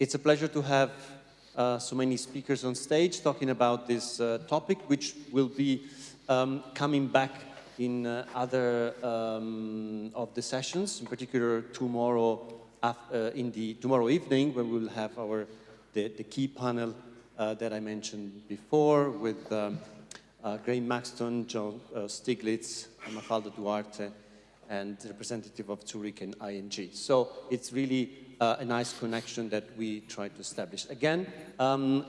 It's a pleasure to have so many speakers on stage talking about this topic, which will be coming back in other of the sessions, in particular tomorrow tomorrow evening, when we will have the key panel that I mentioned before with Graham Maxton, John Stiglitz, Mafalda Duarte, and representative of Zurich and ING. So it's really a nice connection that we try to establish. Again,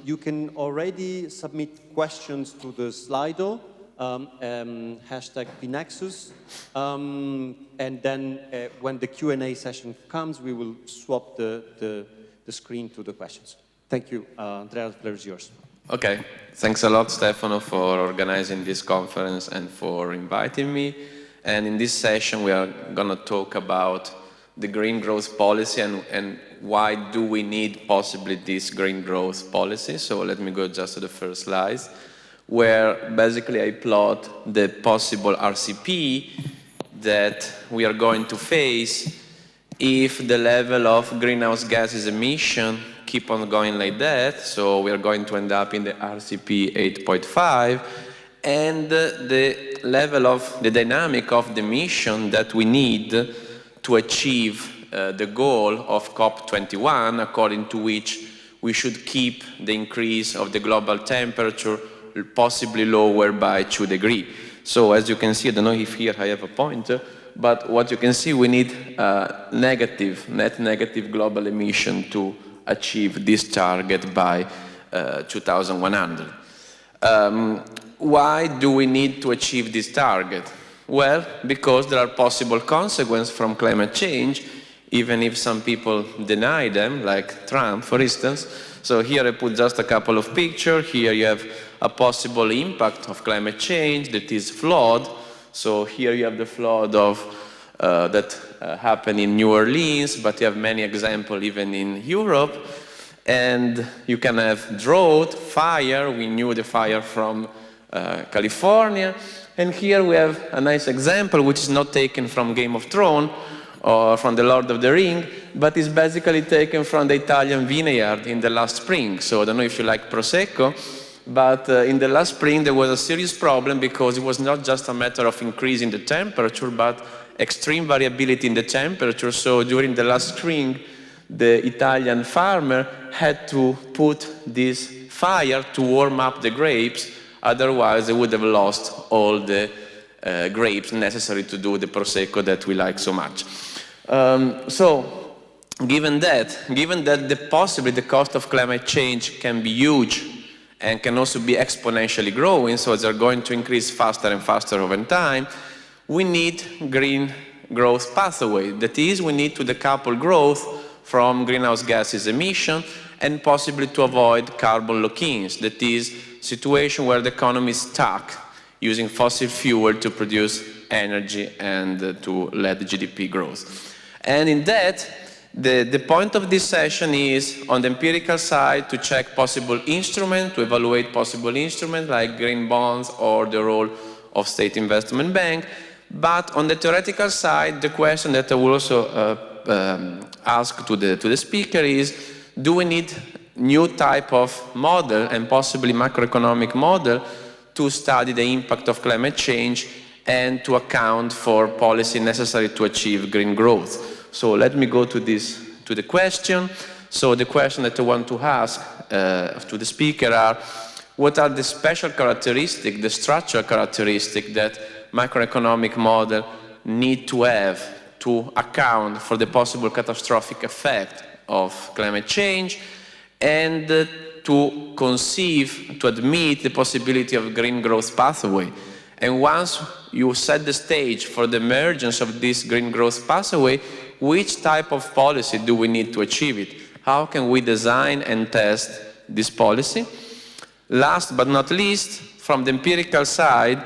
you can already submit questions to the Slido, hashtag PNexus, and then when the Q&A session comes, we will swap the screen to the questions. Thank you. Andrea, the floor is yours. Okay, thanks a lot, Stefano, for organizing this conference and for inviting me. And in this session, we are going to talk about the green growth policy and why do we need possibly this green growth policy. So let me go just to the first slide, where basically I plot the possible RCP that we are going to face if the level of greenhouse gases emission keep on going like that. So we are going to end up in the RCP 8.5, and the level of the dynamic of the emission that we need to achieve the goal of COP21, according to which we should keep the increase of the global temperature possibly lower by 2 degrees. So as you can see, I don't know if here I have a pointer, but what you can see, we need net negative global emission to achieve this target by 2100. Why do we need to achieve this target? Well, because there are possible consequences from climate change, even if some people deny them, like Trump, for instance. So here I put just a couple of pictures. Here you have a possible impact of climate change, that is flood. So here you have the flood that happened in New Orleans, but you have many examples even in Europe. And you can have drought, fire. We knew the fire from California. And here we have a nice example, which is not taken from Game of Thrones or from The Lord of the Rings, but is basically taken from the Italian vineyard in the last spring. So I don't know if you like Prosecco, but in the last spring there was a serious problem because it was not just a matter of increasing the temperature, but extreme variability in the temperature. So during the last spring, the Italian farmer had to put this fire to warm up the grapes. Otherwise, they would have lost all the grapes necessary to do the Prosecco that we like so much. So, given that possibly the cost of climate change can be huge and can also be exponentially growing, so they're going to increase faster and faster over time, we need green growth pathway. That is, we need to decouple growth from greenhouse gases emission and possibly to avoid carbon lock-ins. That is, situation where the economy is stuck using fossil fuel to produce energy and to lead GDP growth. And in that, the point of this session is, on the empirical side, to check possible instruments, to evaluate possible instruments like green bonds or the role of state investment bank. But on the theoretical side, the question that I will also ask to the speaker is, do we need new type of model and possibly macroeconomic model to study the impact of climate change and to account for policy necessary to achieve green growth? So let me go to the question. So the question that I want to ask to the speaker are, what are the special characteristics, the structural characteristics that macroeconomic model need to have to account for the possible catastrophic effect of climate change, and to conceive, to admit the possibility of green growth pathway. And once you set the stage for the emergence of this green growth pathway, which type of policy do we need to achieve it? How can we design and test this policy? Last but not least, from the empirical side,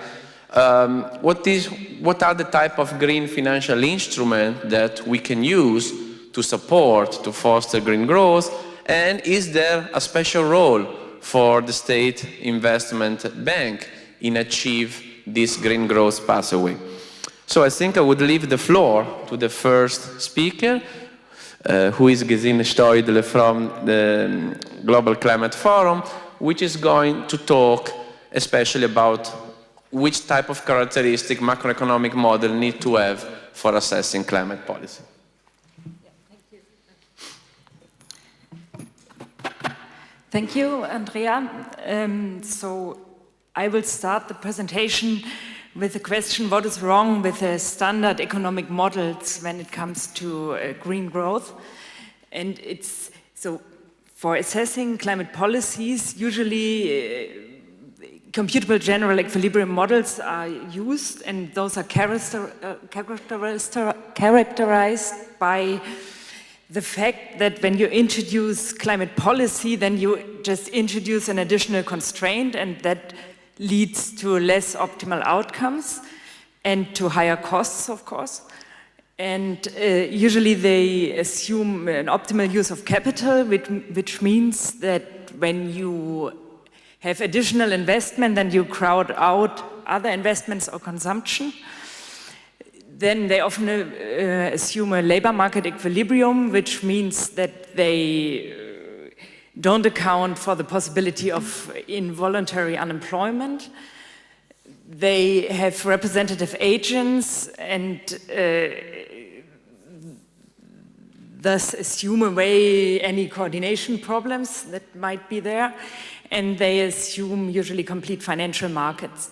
what are the type of green financial instrument that we can use to support, to foster green growth? And is there a special role for the state investment bank in achieve this green growth pathway? So I think I would leave the floor to the first speaker, who is Gesine Steudle from the Global Climate Forum, which is going to talk especially about which type of characteristic macroeconomic model need to have for assessing climate policy. Thank you, Andrea. So I will start the presentation with the question, what is wrong with the standard economic models when it comes to green growth? And it's, so for assessing climate policies, usually computable general equilibrium models are used, and those are characterized by the fact that when you introduce climate policy, then you just introduce an additional constraint, and that leads to less optimal outcomes and to higher costs, of course. And usually they assume an optimal use of capital, which means that when you have additional investment, then you crowd out other investments or consumption. Then they often assume a labor market equilibrium, which means that they don't account for the possibility of involuntary unemployment. They have representative agents and thus assume away any coordination problems that might be there. And they assume usually complete financial markets.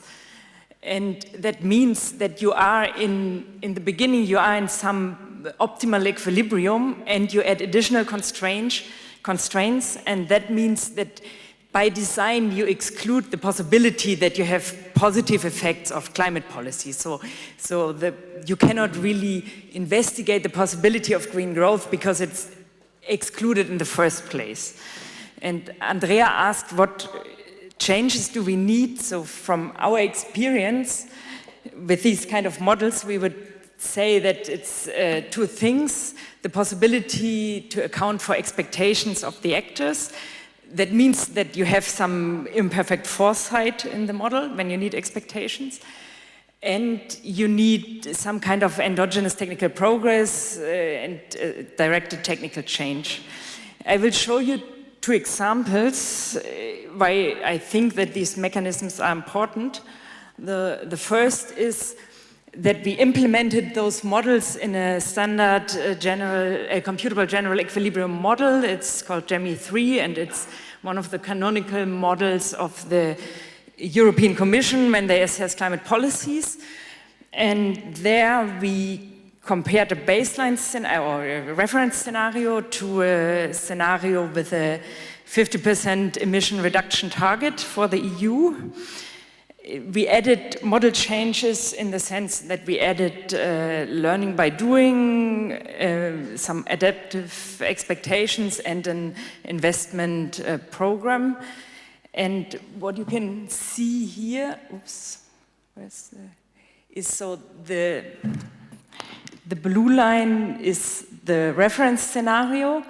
And that means that you are in the beginning, you are in some optimal equilibrium and you add additional constraints, and that means that by design you exclude the possibility that you have positive effects of climate policy. So you cannot really investigate the possibility of green growth because it's excluded in the first place. And Andrea asked what changes do we need? So from our experience with these kind of models, we would say that it's two things: the possibility to account for expectations of the actors. That means that you have some imperfect foresight in the model when you need expectations. And you need some kind of endogenous technical progress and directed technical change. I will show you two examples why I think that these mechanisms are important. The first is that we implemented those models in a standard computable general equilibrium model. It's called GEMI3, and it's one of the canonical models of the European Commission when they assess climate policies. And there we compared a baseline scenario or a reference scenario to a scenario with a 50% emission reduction target for the EU. We added model changes in the sense that we added learning by doing, some adaptive expectations, and an investment program. And what you can see here, is so the blue line is the reference scenario,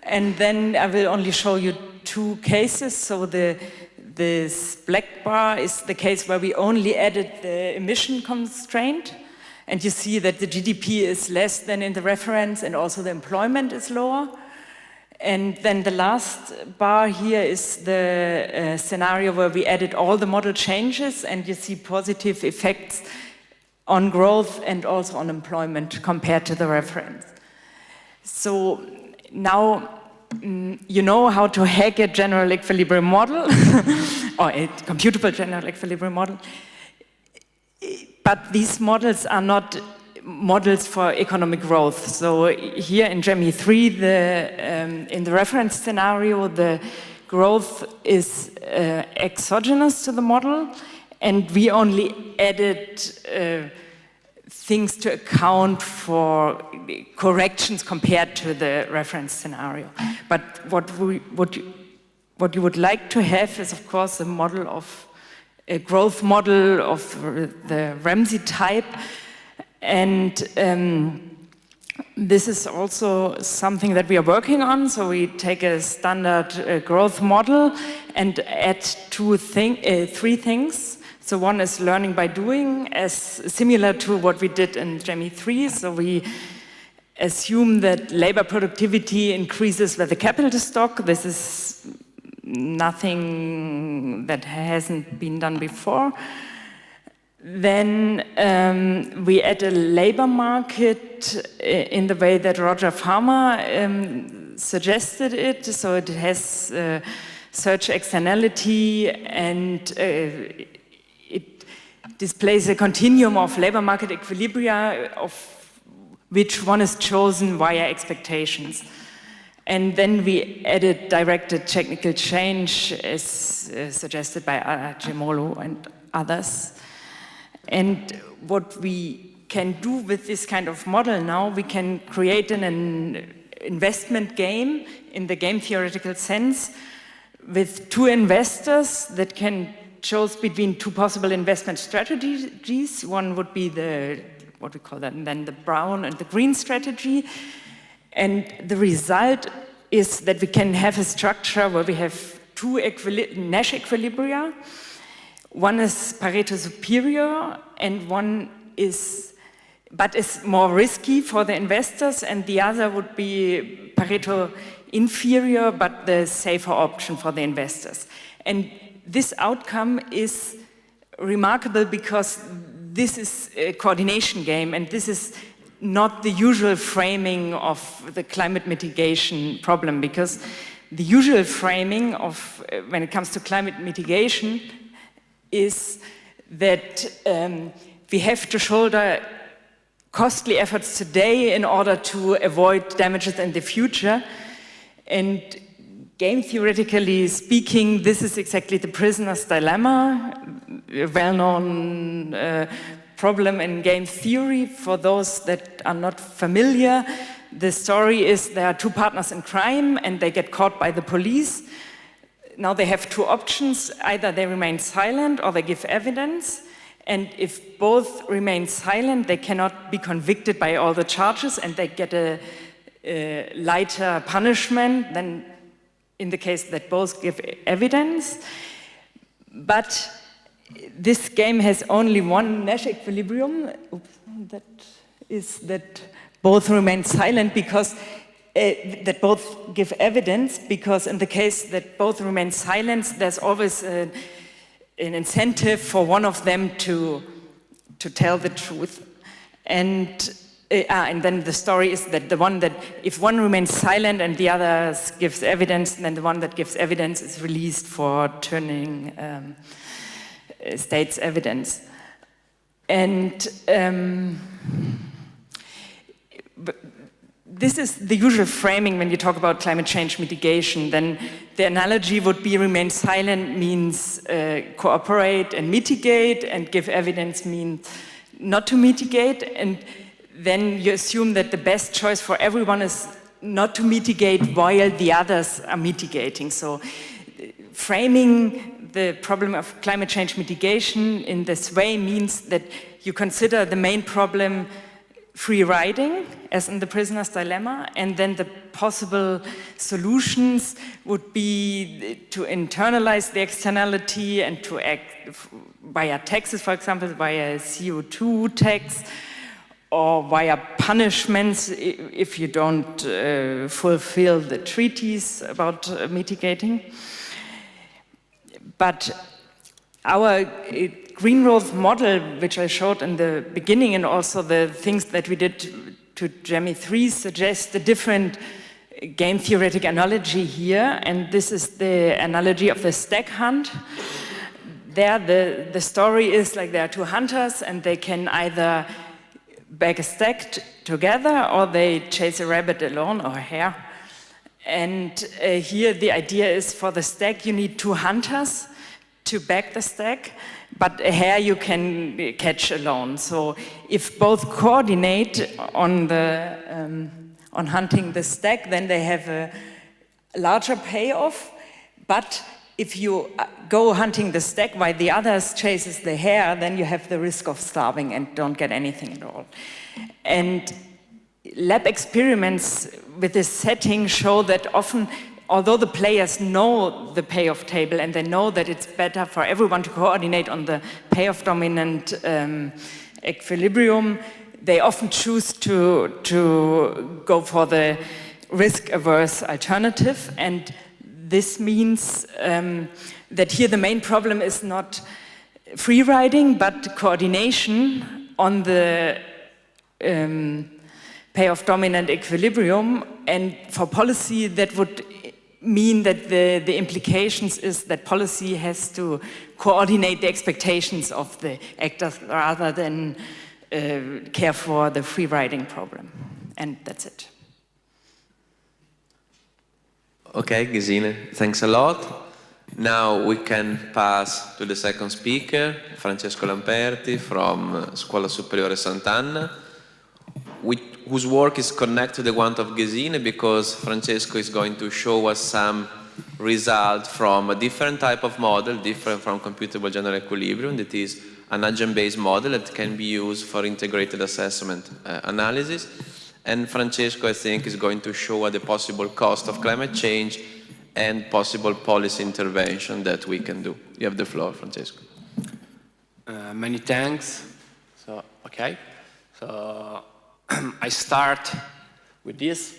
and then I will only show you two cases. So this black bar is the case where we only added the emission constraint, and you see that the GDP is less than in the reference, and also the employment is lower. And then the last bar here is the scenario where we added all the model changes, and you see positive effects on growth and also on employment compared to the reference. So now you know how to hack a general equilibrium model, or a computable general equilibrium model. But these models are not models for economic growth. So here in GEMI3, in the reference scenario, the growth is exogenous to the model, and we only added things to account for corrections compared to the reference scenario. But what you would like to have is, of course, a growth model of the Ramsey type. And this is also something that we are working on. So we take a standard growth model and add three things. So one is learning by doing, as similar to what we did in GEMI3. So we assume that labor productivity increases with the capital stock. This is nothing that hasn't been done before. Then we add a labor market in the way that Roger Farmer suggested it. So it has search externality, and it displays a continuum of labor market equilibria of which one is chosen via expectations. And then we added directed technical change as suggested by Gemolo and others. And what we can do with this kind of model now, we can create an investment game in the game theoretical sense with two investors that can choose between two possible investment strategies. One would be what we call that, and then the brown and the green strategy. And the result is that we can have a structure where we have two Nash equilibria. One is Pareto superior, and one is more risky for the investors, and the other would be Pareto inferior, but the safer option for the investors. And this outcome is remarkable because this is a coordination game, and this is not the usual framing of the climate mitigation problem, because the usual framing of when it comes to climate mitigation is that we have to shoulder costly efforts today in order to avoid damages in the future. And game theoretically speaking, this is exactly the prisoner's dilemma, a well-known problem in game theory. For those that are not familiar, the story is there are two partners in crime and they get caught by the police. Now they have two options: either they remain silent or they give evidence. And if both remain silent, they cannot be convicted by all the charges and they get a lighter punishment than in the case that both give evidence. But this game has only one Nash equilibrium. That is that both remain silent because that both give evidence, because in the case that both remain silent, there's always an incentive for one of them to tell the truth. And then the story is that if one remains silent and the other gives evidence, then the one that gives evidence is released for turning state's evidence. And this is the usual framing when you talk about climate change mitigation. Then the analogy would be remain silent means cooperate and mitigate, and give evidence means not to mitigate. And then you assume that the best choice for everyone is not to mitigate while the others are mitigating. So framing the problem of climate change mitigation in this way means that you consider the main problem free riding, as in the prisoner's dilemma, and then the possible solutions would be to internalize the externality and to act via taxes, for example, via CO2 tax, or via punishments if you don't fulfill the treaties about mitigating. But our green growth model, which I showed in the beginning, and also the things that we did to GEMI 3 suggest a different game theoretic analogy here, and this is the analogy of the stag hunt. There the story is like there are two hunters and they can either bag a stag together or they chase a rabbit alone or a hare. And here the idea is for the stag you need two hunters to bag the stag, but a hare you can catch alone. So if both coordinate on hunting the stag, then they have a larger payoff. But if you go hunting the stag while the others chases the hare, then you have the risk of starving and don't get anything at all. And lab experiments with this setting show that often, although the players know the payoff table and they know that it's better for everyone to coordinate on the payoff dominant equilibrium, they often choose to go for the risk-averse alternative, and this means that here the main problem is not free riding, but coordination on the payoff dominant equilibrium. And for policy, that would mean that the implications is that policy has to coordinate the expectations of the actors rather than care for the free riding problem. And that's it. Okay, Gesine, thanks a lot. Now we can pass to the second speaker, Francesco Lamperti from Scuola Superiore Sant'Anna, whose work is connected to the one of Gesine because Francesco is going to show us some result from a different type of model, different from computable general equilibrium, that is an agent-based model that can be used for integrated assessment analysis. And Francesco, I think, is going to show the possible cost of climate change and possible policy intervention that we can do. You have the floor, Francesco. Many thanks. Okay. I start with this.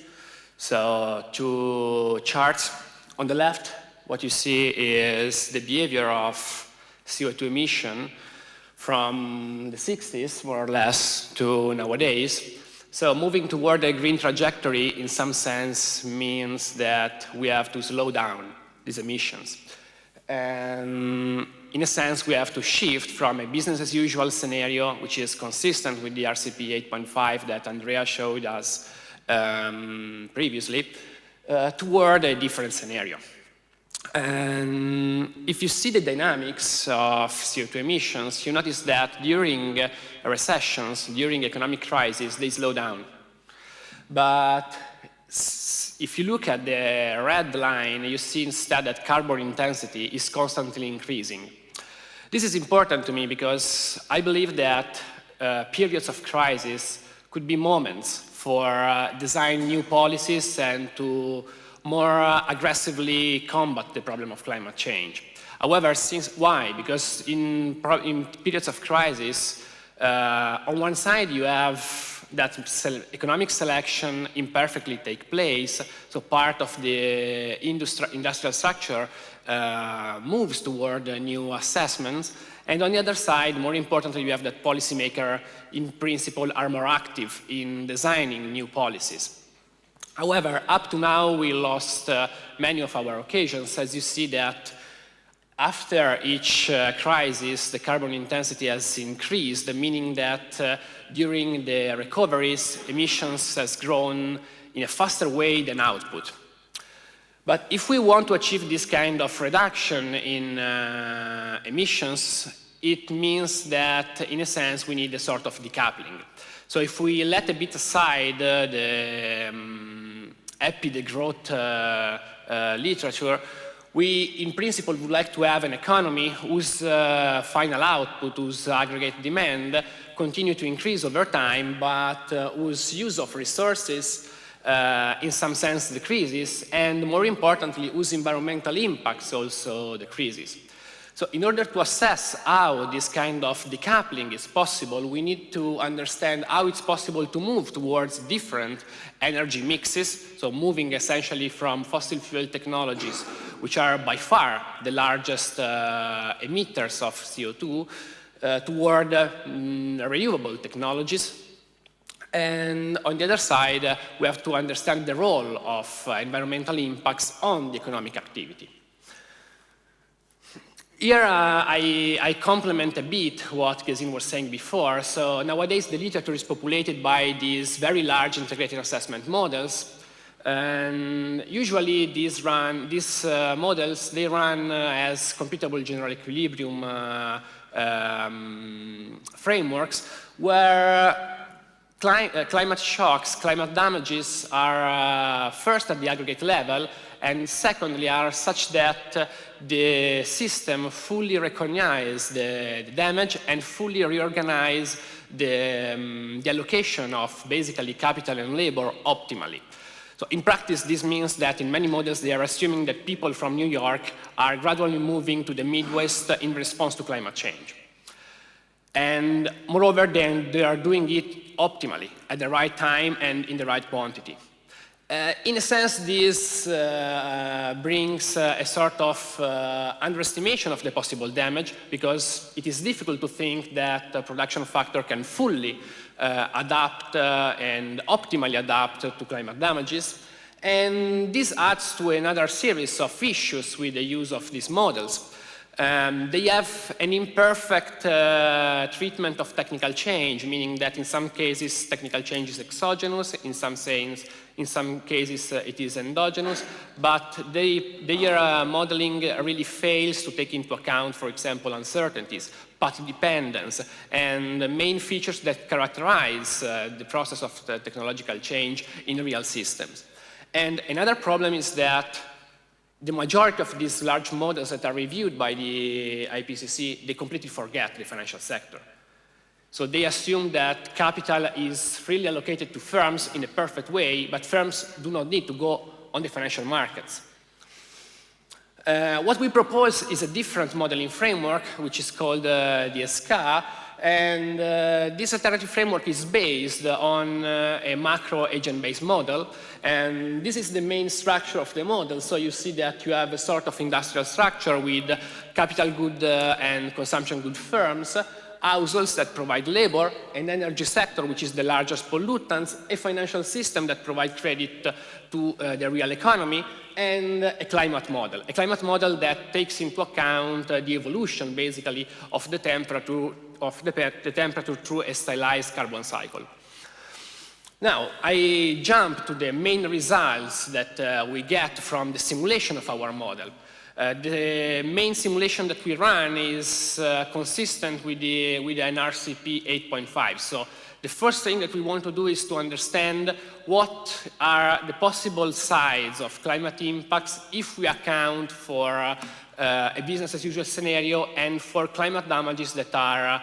So, two charts. On the left, what you see is the behavior of CO2 emission from the 60s, more or less, to nowadays. So moving toward a green trajectory in some sense means that we have to slow down these emissions. And in a sense, we have to shift from a business as usual scenario, which is consistent with the RCP 8.5 that Andrea showed us previously, toward a different scenario. And if you see the dynamics of CO2 emissions, you notice that during recessions, during economic crisis, they slow down. But if you look at the red line, you see instead that carbon intensity is constantly increasing. This is important to me because I believe that periods of crisis could be moments for design new policies and to more aggressively combat the problem of climate change. However, why? Because in periods of crisis, on one side you have that economic selection imperfectly take place, so part of the industrial structure moves toward new assessments, and on the other side, more importantly, you have that policymakers in principle are more active in designing new policies. However, up to now, we lost many of our occasions, as you see that after each crisis, the carbon intensity has increased, meaning that during the recoveries, emissions has grown in a faster way than output. But if we want to achieve this kind of reduction in emissions, it means that, in a sense, we need a sort of decoupling. So if we let a bit aside the happy the growth literature, we, in principle, would like to have an economy whose final output, whose aggregate demand, continue to increase over time, but whose use of resources, in some sense, decreases, and more importantly, whose environmental impacts also decreases. So in order to assess how this kind of decoupling is possible, we need to understand how it's possible to move towards different energy mixes, so moving essentially from fossil fuel technologies, which are by far the largest emitters of CO2, toward renewable technologies. And on the other side, we have to understand the role of environmental impacts on the economic activity. Here I complement a bit what Gesine was saying before. So nowadays the literature is populated by these very large integrated assessment models. And usually these models, they run as computable general equilibrium frameworks where climate shocks, climate damages are first at the aggregate level, and secondly are such that the system fully recognizes the damage and fully reorganize the allocation of basically capital and labor optimally. So in practice, this means that in many models, they are assuming that people from New York are gradually moving to the Midwest in response to climate change. And moreover, then they are doing it optimally, at the right time and in the right quantity. In a sense, this brings a sort of underestimation of the possible damage, because it is difficult to think that the production factor can fully adapt and optimally adapt to climate damages. And this adds to another series of issues with the use of these models. They have an imperfect treatment of technical change, meaning that in some cases technical change is exogenous, in some cases it is endogenous, but their modeling really fails to take into account, for example, uncertainties, path dependence, and the main features that characterize the process of the technological change in real systems. And another problem is that the majority of these large models that are reviewed by the IPCC, they completely forget the financial sector. So they assume that capital is freely allocated to firms in a perfect way, but firms do not need to go on the financial markets. What we propose is a different modeling framework, which is called the SCA, and this alternative framework is based on a macro agent-based model, and this is the main structure of the model. So you see that you have a sort of industrial structure with capital good and consumption good firms, households that provide labor, an energy sector which is the largest pollutant, a financial system that provides credit to the real economy, and a climate model that takes into account the evolution, basically, of the temperature through a stylized carbon cycle. Now, I jump to the main results that we get from the simulation of our model. The main simulation that we run is consistent with an RCP 8.5. So the first thing that we want to do is to understand what are the possible sides of climate impacts if we account for a business as usual scenario and for climate damages that are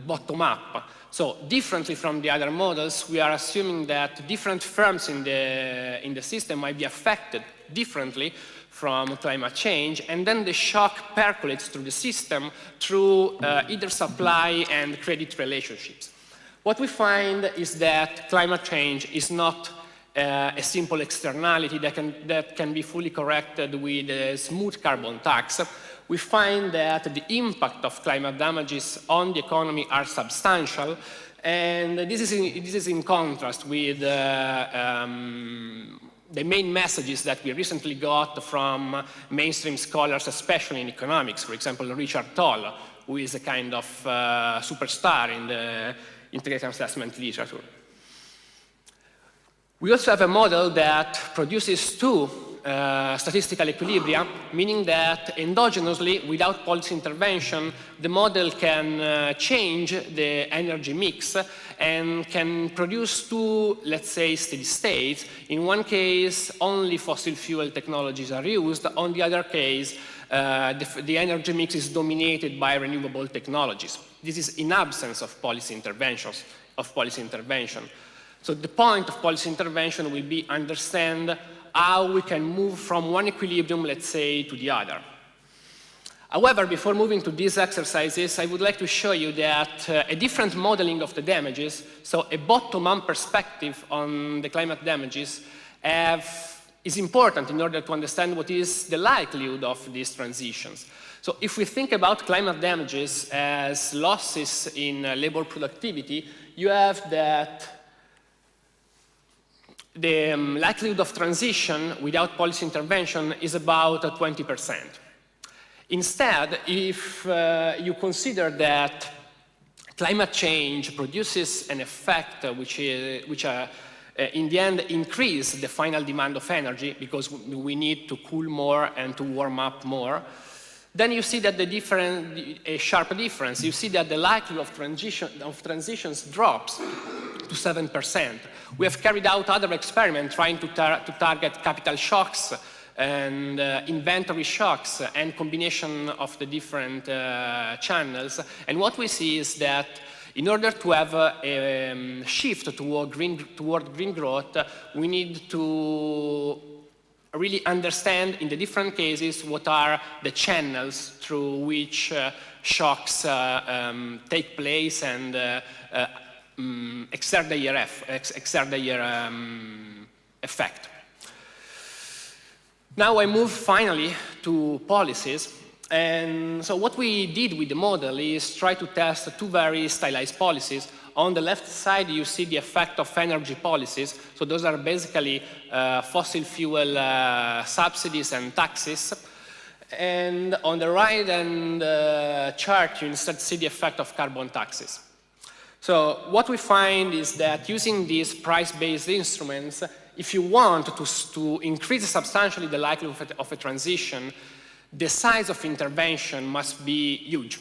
bottom-up. So differently from the other models, we are assuming that different firms in the system might be affected differently from climate change, and then the shock percolates through the system through either supply and credit relationships. What we find is that climate change is not a simple externality that can be fully corrected with a smooth carbon tax. We find that the impact of climate damages on the economy are substantial, and this is in contrast with the main messages that we recently got from mainstream scholars, especially in economics. For example, Richard Tol, who is a kind of superstar in the integrated assessment literature. We also have a model that produces two statistical equilibria, meaning that endogenously, without policy intervention, the model can change the energy mix and can produce two, let's say, steady states. In one case, only fossil fuel technologies are used. On the other case, the energy mix is dominated by renewable technologies. This is in absence of policy intervention. So the point of policy intervention will be understand how we can move from one equilibrium, let's say, to the other. However, before moving to these exercises, I would like to show you that a different modeling of the damages, so a bottom-up perspective on the climate damages, is important in order to understand what is the likelihood of these transitions. So if we think about climate damages as losses in labor productivity, you have that the likelihood of transition without policy intervention is about 20%. Instead, if you consider that climate change produces an effect which in the end increase the final demand of energy because we need to cool more and to warm up more, then you see that a sharp difference. You see that the likelihood of transitions drops to 7%. We have carried out other experiments trying to target capital shocks and inventory shocks and combination of the different channels. And what we see is that in order to have a shift toward green growth, we need to really understand in the different cases what are the channels through which shocks take place and exert their effect. Now I move finally to policies. And so what we did with the model is try to test two very stylized policies. On the left side, you see the effect of energy policies. So those are basically fossil fuel subsidies and taxes. And on the right-hand chart, you instead see the effect of carbon taxes. So what we find is that using these price-based instruments, if you want to increase substantially the likelihood of a transition, the size of intervention must be huge.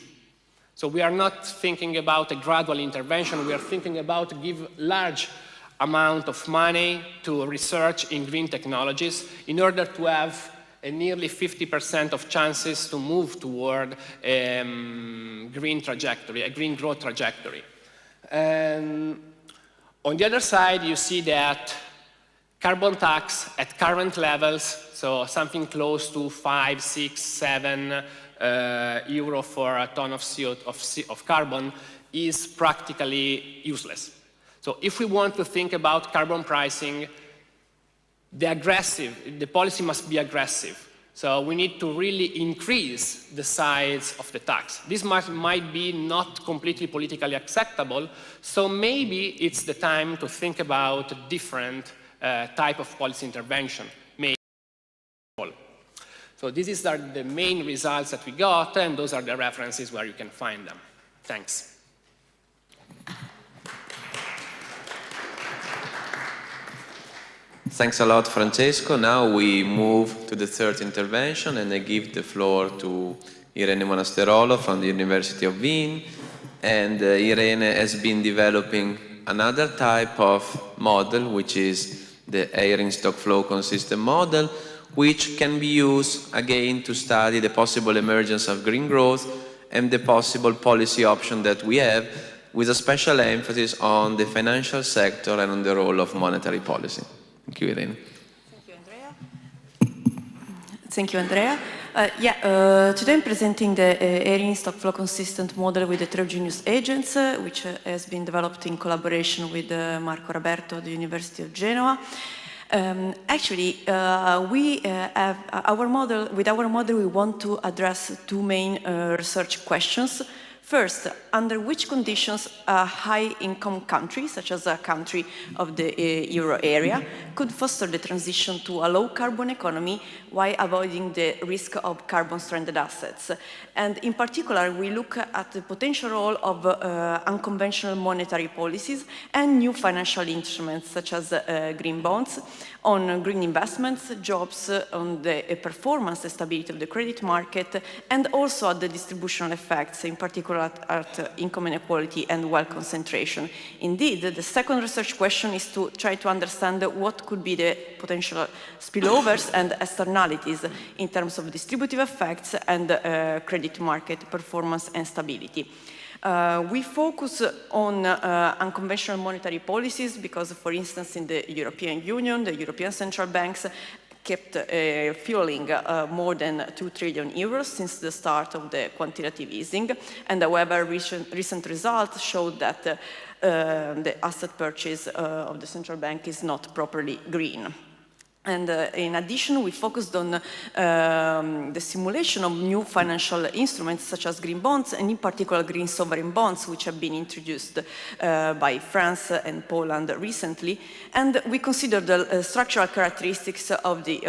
So we are not thinking about a gradual intervention, we are thinking about give large amount of money to research in green technologies in order to have a nearly 50% of chances to move toward a green trajectory, a green growth trajectory. And on the other side, you see that carbon tax at current levels, so something close to 5, 6, 7 euro for a ton of of carbon is practically useless. So if we want to think about carbon pricing, the policy must be aggressive. So we need to really increase the size of the tax. This might be not completely politically acceptable, so maybe it's the time to think about a different type of policy intervention. So these are the main results that we got, and those are the references where you can find them. Thanks. Thanks a lot, Francesco. Now we move to the third intervention, and I give the floor to Irene Monasterolo from the University of Wien. And Irene has been developing another type of model, which is the Eyring stock flow consistent model, which can be used again to study the possible emergence of green growth and the possible policy option that we have, with a special emphasis on the financial sector and on the role of monetary policy. Thank you, Irene. Thank you, Andrea. Thank you, Andrea. Today I'm presenting the Eyring stock flow consistent model with heterogeneous agents, which has been developed in collaboration with Marco Roberto at the University of Genoa. We have our model. With our model, we want to address two main research questions. First, under which conditions a high-income country, such as a country of the euro area, could foster the transition to a low-carbon economy while avoiding the risk of carbon-stranded assets? And in particular, we look at the potential role of unconventional monetary policies and new financial instruments, such as green bonds, on green investments, jobs, on the performance and stability of the credit market, and also at the distributional effects, in particular at income inequality and wealth concentration. Indeed, the second research question is to try to understand what could be the potential spillovers and externalities in terms of distributive effects and credit market performance and stability. We focus on unconventional monetary policies because, for instance, in the European Union, the European central banks kept fueling more than 2 trillion euros since the start of the quantitative easing. And however, recent results showed that the asset purchase of the central bank is not properly green. And in addition, we focused on the simulation of new financial instruments such as green bonds, and in particular green sovereign bonds, which have been introduced by France and Poland recently. And we considered the structural characteristics of the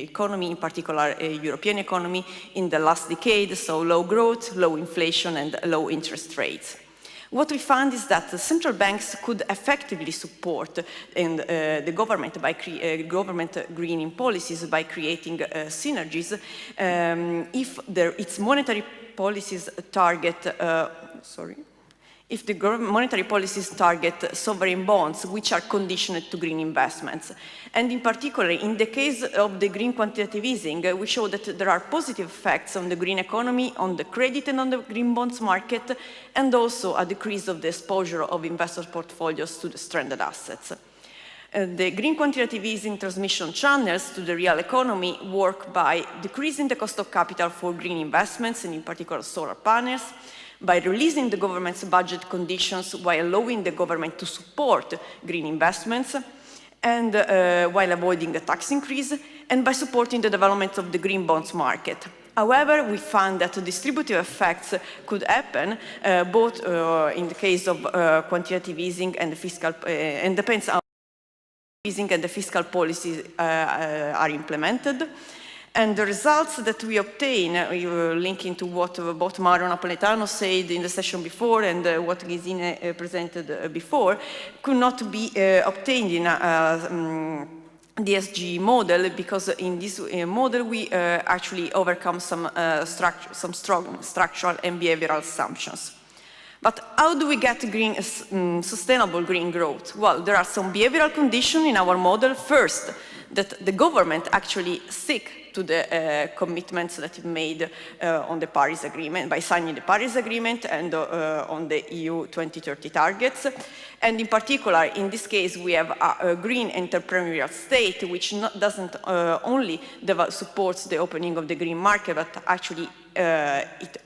economy, in particular European economy, in the last decade, so low growth, low inflation, and low interest rates. What we found is that the central banks could effectively support the government by government greening policies by creating synergies if its monetary policies target if the monetary policies target sovereign bonds, which are conditioned to green investments. And in particular, in the case of the green quantitative easing, we show that there are positive effects on the green economy, on the credit and on the green bonds market, and also a decrease of the exposure of investors' portfolios to the stranded assets. The green quantitative easing transmission channels to the real economy work by decreasing the cost of capital for green investments, and in particular solar panels, by releasing the government's budget conditions while allowing the government to support green investments, and while avoiding a tax increase, and by supporting the development of the green bonds market. However, we found that the distributive effects could happen both in the case of quantitative easing and the fiscal, and depends on easing and the fiscal policies are implemented. And the results that we obtain, linking to what both Mario Napoletano said in the session before and what Gesine presented before, could not be obtained in a DSG model, because in this model we actually overcome some strong structural and behavioral assumptions. But how do we get green, sustainable green growth? Well, there are some behavioral conditions in our model. First, that the government actually stick to the commitments that it made on the Paris Agreement, by signing the Paris Agreement and on the EU 2030 targets. And in particular, in this case, we have a green entrepreneurial state, which doesn't only supports the opening of the green market, but actually it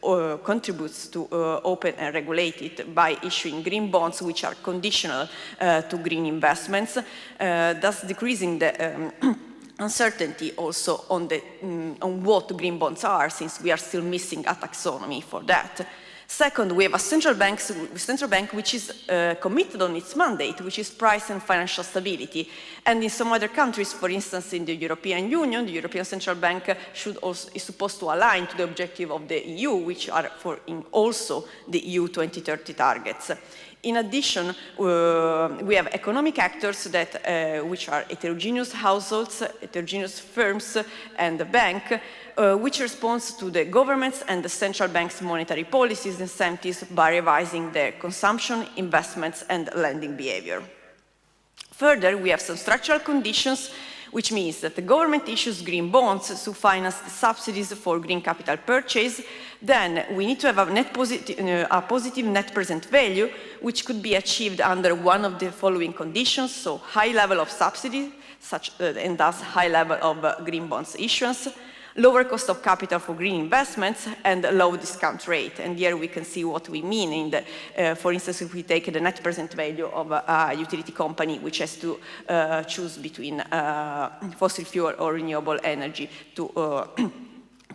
contributes to open and regulate it by issuing green bonds, which are conditional to green investments, thus decreasing the uncertainty also on on what green bonds are, since we are still missing a taxonomy for that. Second, we have a central bank which is committed on its mandate, which is price and financial stability. And in some other countries, for instance, in the European Union, the European Central Bank is supposed to align to the objective of the EU, which are also the EU 2030 targets. In addition, we have economic actors that, which are heterogeneous households, heterogeneous firms, and the bank, which responds to the government's and the central bank's monetary policies incentives by revising their consumption, investments, and lending behavior. Further, we have some structural conditions, which means that the government issues green bonds to finance the subsidies for green capital purchase. Then we need to have a positive net present value, which could be achieved under one of the following conditions: so high level of subsidy, and thus high level of green bonds issuance, lower cost of capital for green investments, and a low discount rate. And here we can see what we mean in the, for instance, if we take the net present value of a utility company which has to choose between fossil fuel or renewable energy to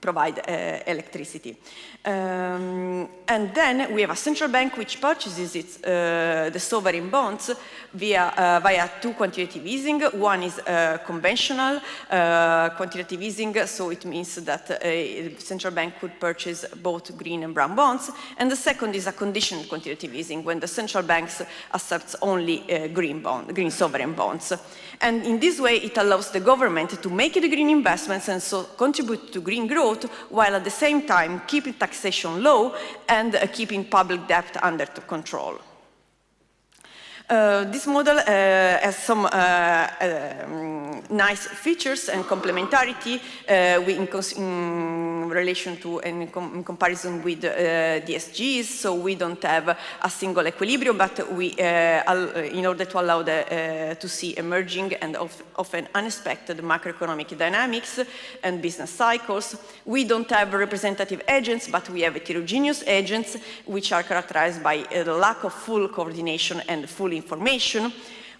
provide electricity. And then we have a central bank which purchases the sovereign bonds via two quantitative easing. One is conventional quantitative easing, so it means that a central bank could purchase both green and brown bonds. And the second is a conditional quantitative easing, when the central banks accepts only green sovereign bonds. And in this way, it allows the government to make the green investments and so contribute to green growth, while at the same time keeping taxation low and keeping public debt under control. This model has some nice features and complementarity in relation to and in comparison with DSGs. So we don't have a single equilibrium, but we, in order to allow to see emerging and often unexpected macroeconomic dynamics and business cycles, we don't have representative agents, but we have heterogeneous agents, which are characterized by the lack of full coordination and full information.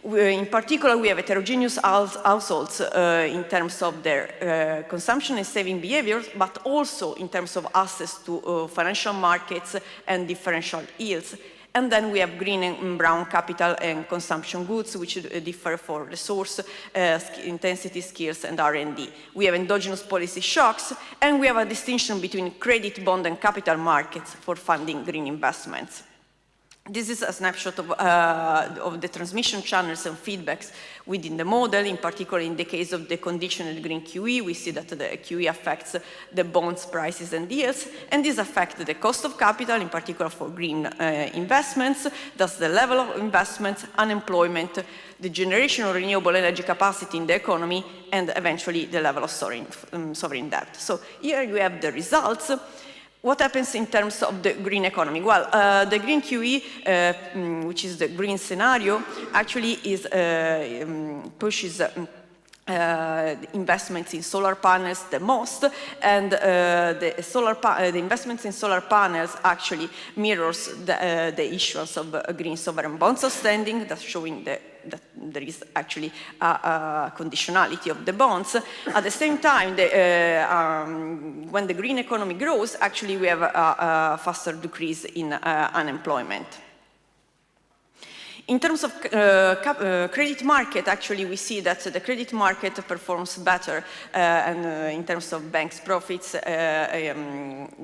In particular, we have heterogeneous households in terms of their consumption and saving behaviors, but also in terms of access to financial markets and differential yields. And then we have green and brown capital and consumption goods, which differ for resource, intensity, skills, and R&D. We have endogenous policy shocks, and we have a distinction between credit, bond, and capital markets for funding green investments. This is a snapshot of the transmission channels and feedbacks within the model. In particular, in the case of the conditional green QE, we see that the QE affects the bonds prices and yields, and this affects the cost of capital, in particular for green investments, thus the level of investments, unemployment, the generation of renewable energy capacity in the economy, and eventually the level of sovereign debt. So here you have the results. What happens in terms of the green economy? Well, the green QE, which is the green scenario, actually pushes investments in solar panels the most, and the investments in solar panels actually mirrors the issuance of green sovereign bonds outstanding, that's showing that there is actually a conditionality of the bonds. At the same time, when the green economy grows, actually we have a faster decrease in unemployment. In terms of credit market, actually we see that the credit market performs better and in terms of banks' profits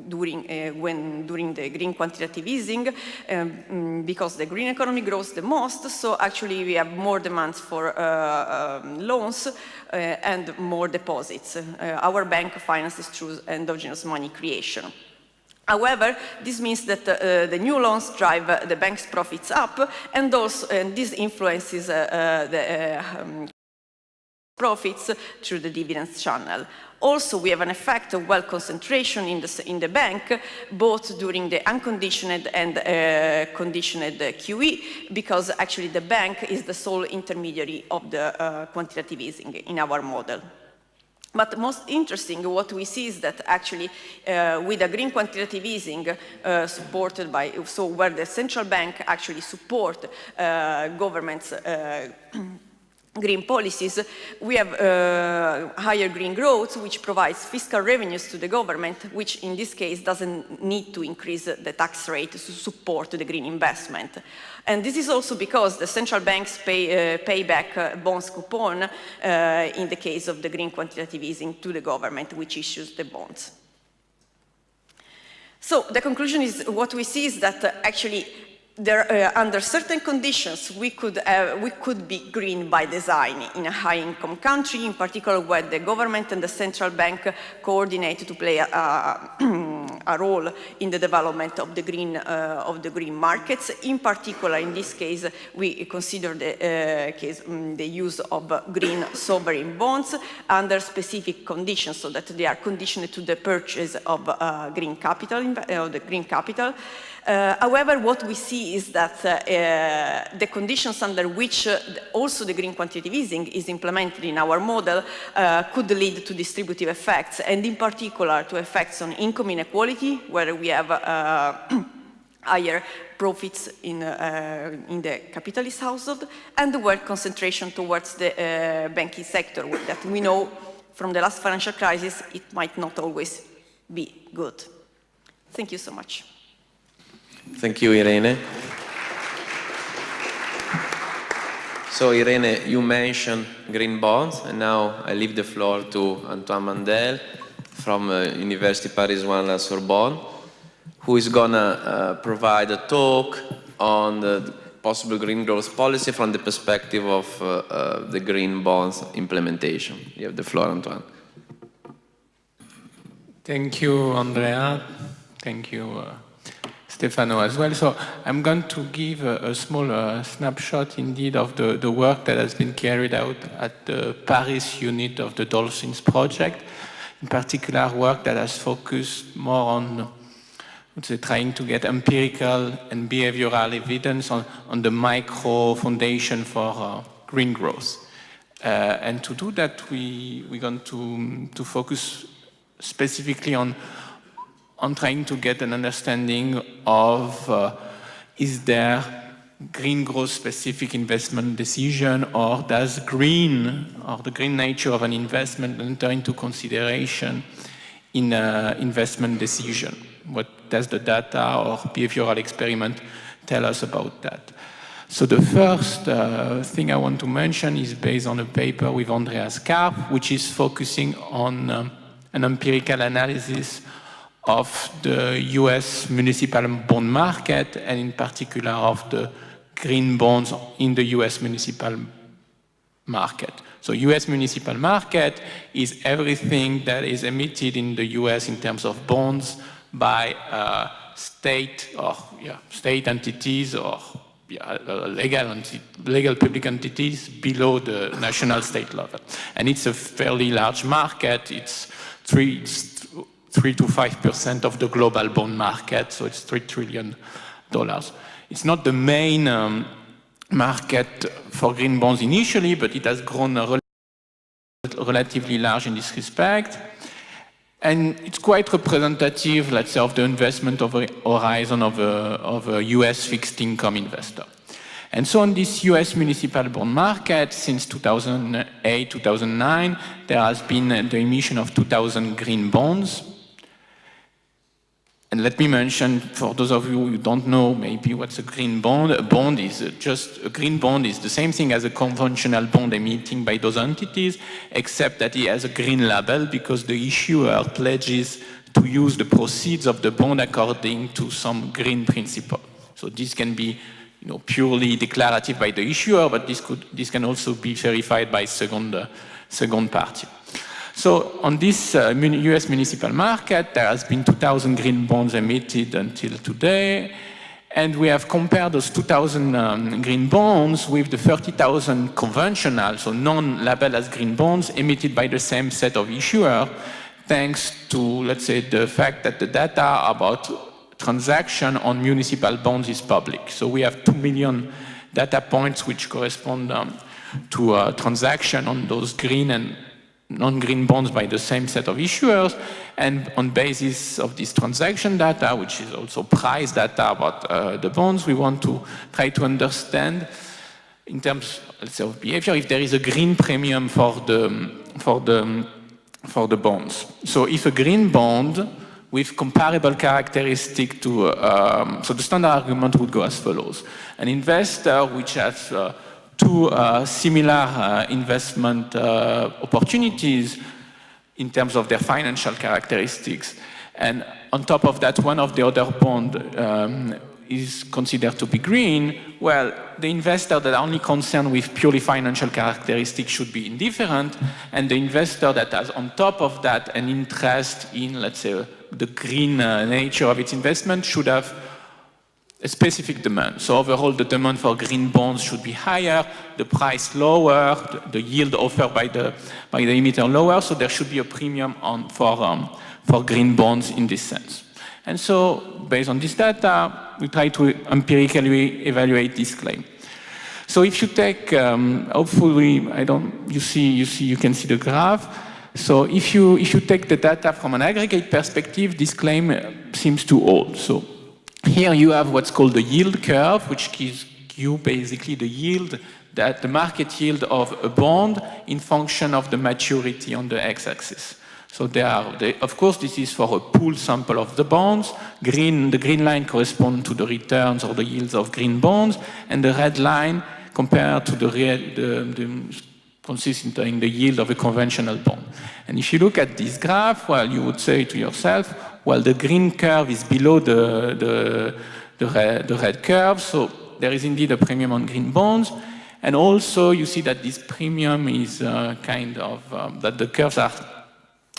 during the green quantitative easing because the green economy grows the most, so actually we have more demands for loans and more deposits. Our bank finances through endogenous money creation. However, this means that the new loans drive the bank's profits up, and also this influences the profits through the dividends channel. Also, we have an effect of wealth concentration in the bank, both during the unconditioned and conditioned QE, because actually the bank is the sole intermediary of the quantitative easing in our model. But most interesting, what we see is that actually with a green quantitative easing supported by, so where the central bank actually support governments' green policies, we have higher green growth, which provides fiscal revenues to the government, which in this case doesn't need to increase the tax rate to support the green investment. And this is also because the central banks pay back bonds coupon in the case of the green quantitative easing to the government, which issues the bonds. So the conclusion is, what we see is that actually under certain conditions, we could be green by design in a high-income country, in particular where the government and the central bank coordinate to play a role in the development of the green markets. In particular, in this case, we consider the use of green sovereign bonds under specific conditions, so that they are conditioned to the purchase of green capital. However, what we see is that the conditions under which also the green quantitative easing is implemented in our model could lead to distributive effects, and in particular to effects on income inequality, where we have higher profits in the capitalist household, and the wealth concentration towards the banking sector, that we know from the last financial crisis it might not always be good. Thank you so much. Thank you, Irene. So, Irene, you mentioned green bonds, and now I leave the floor to Antoine Mandel from University Paris 1 La Sorbonne, who is going to provide a talk on the possible green growth policy from the perspective of the green bonds implementation. You have the floor, Antoine. Thank you, Andrea. Thank you, Stefano, as well. So I'm going to give a small snapshot indeed of the work that has been carried out at the Paris unit of the Dolphins project, in particular work that has focused more on trying to get empirical and behavioral evidence on the micro foundation for green growth. And to do that, we're going to focus specifically on trying to get an understanding of is there green growth specific investment decision, or does green or the green nature of an investment enter into consideration in an investment decision? What does the data or behavioral experiment tell us about that? So the first thing I want to mention is based on a paper with Andreas Karp, which is focusing on an empirical analysis of the US municipal bond market, and in particular of the green bonds in the US municipal market. So US municipal market is everything that is emitted in the US in terms of bonds by state entities or legal public entities below the national state level. And it's a fairly large market. It's 3 to 5% of the global bond market, so it's $3 trillion. It's not the main market for green bonds initially, but it has grown relatively large in this respect. And it's quite representative, let's say, of the investment horizon of a US fixed income investor. And so on this US municipal bond market, since 2008, 2009, there has been the emission of 2,000 green bonds. And let me mention, for those of you who don't know maybe what's a green bond, a green bond is the same thing as a conventional bond emitting by those entities, except that it has a green label because the issuer pledges to use the proceeds of the bond according to some green principle. So this can be purely declarative by the issuer, but this can also be verified by second party. So on this US municipal market, there has been 2,000 green bonds emitted until today, and we have compared those 2,000 green bonds with the 30,000 conventional, so non-labeled as green bonds emitted by the same set of issuers, thanks to, let's say, the fact that the data about transaction on municipal bonds is public. So we have 2 million data points which correspond to a transaction on those green and non-green bonds by the same set of issuers, and on basis of this transaction data, which is also price data about the bonds, we want to try to understand, in terms, let's say, of behavior, if there is a green premium for the bonds. So if a green bond with comparable characteristic to, so the standard argument would go as follows: an investor which has two similar investment opportunities in terms of their financial characteristics, and on top of that, one of the other bond is considered to be green, well, the investor that are only concerned with purely financial characteristics should be indifferent, and the investor that has on top of that an interest in, let's say, the green nature of its investment should have a specific demand. So overall, the demand for green bonds should be higher, the price lower, the yield offered by the emitter lower, so there should be a premium for green bonds in this sense. And so, based on this data, we try to empirically evaluate this claim. So if you take, hopefully, you can see the graph. So if you take the data from an aggregate perspective, this claim seems to hold. So here you have what's called the yield curve, which gives you basically the yield, the market yield of a bond in function of the maturity on the x-axis. So of course, this is for a pooled sample of the bonds. The green line corresponds to the returns or the yields of green bonds, and the red line compared to considering the yield of a conventional bond. And if you look at this graph, well, you would say to yourself, well, the green curve is below the red curve, so there is indeed a premium on green bonds. And also, you see that this premium is that the curves are,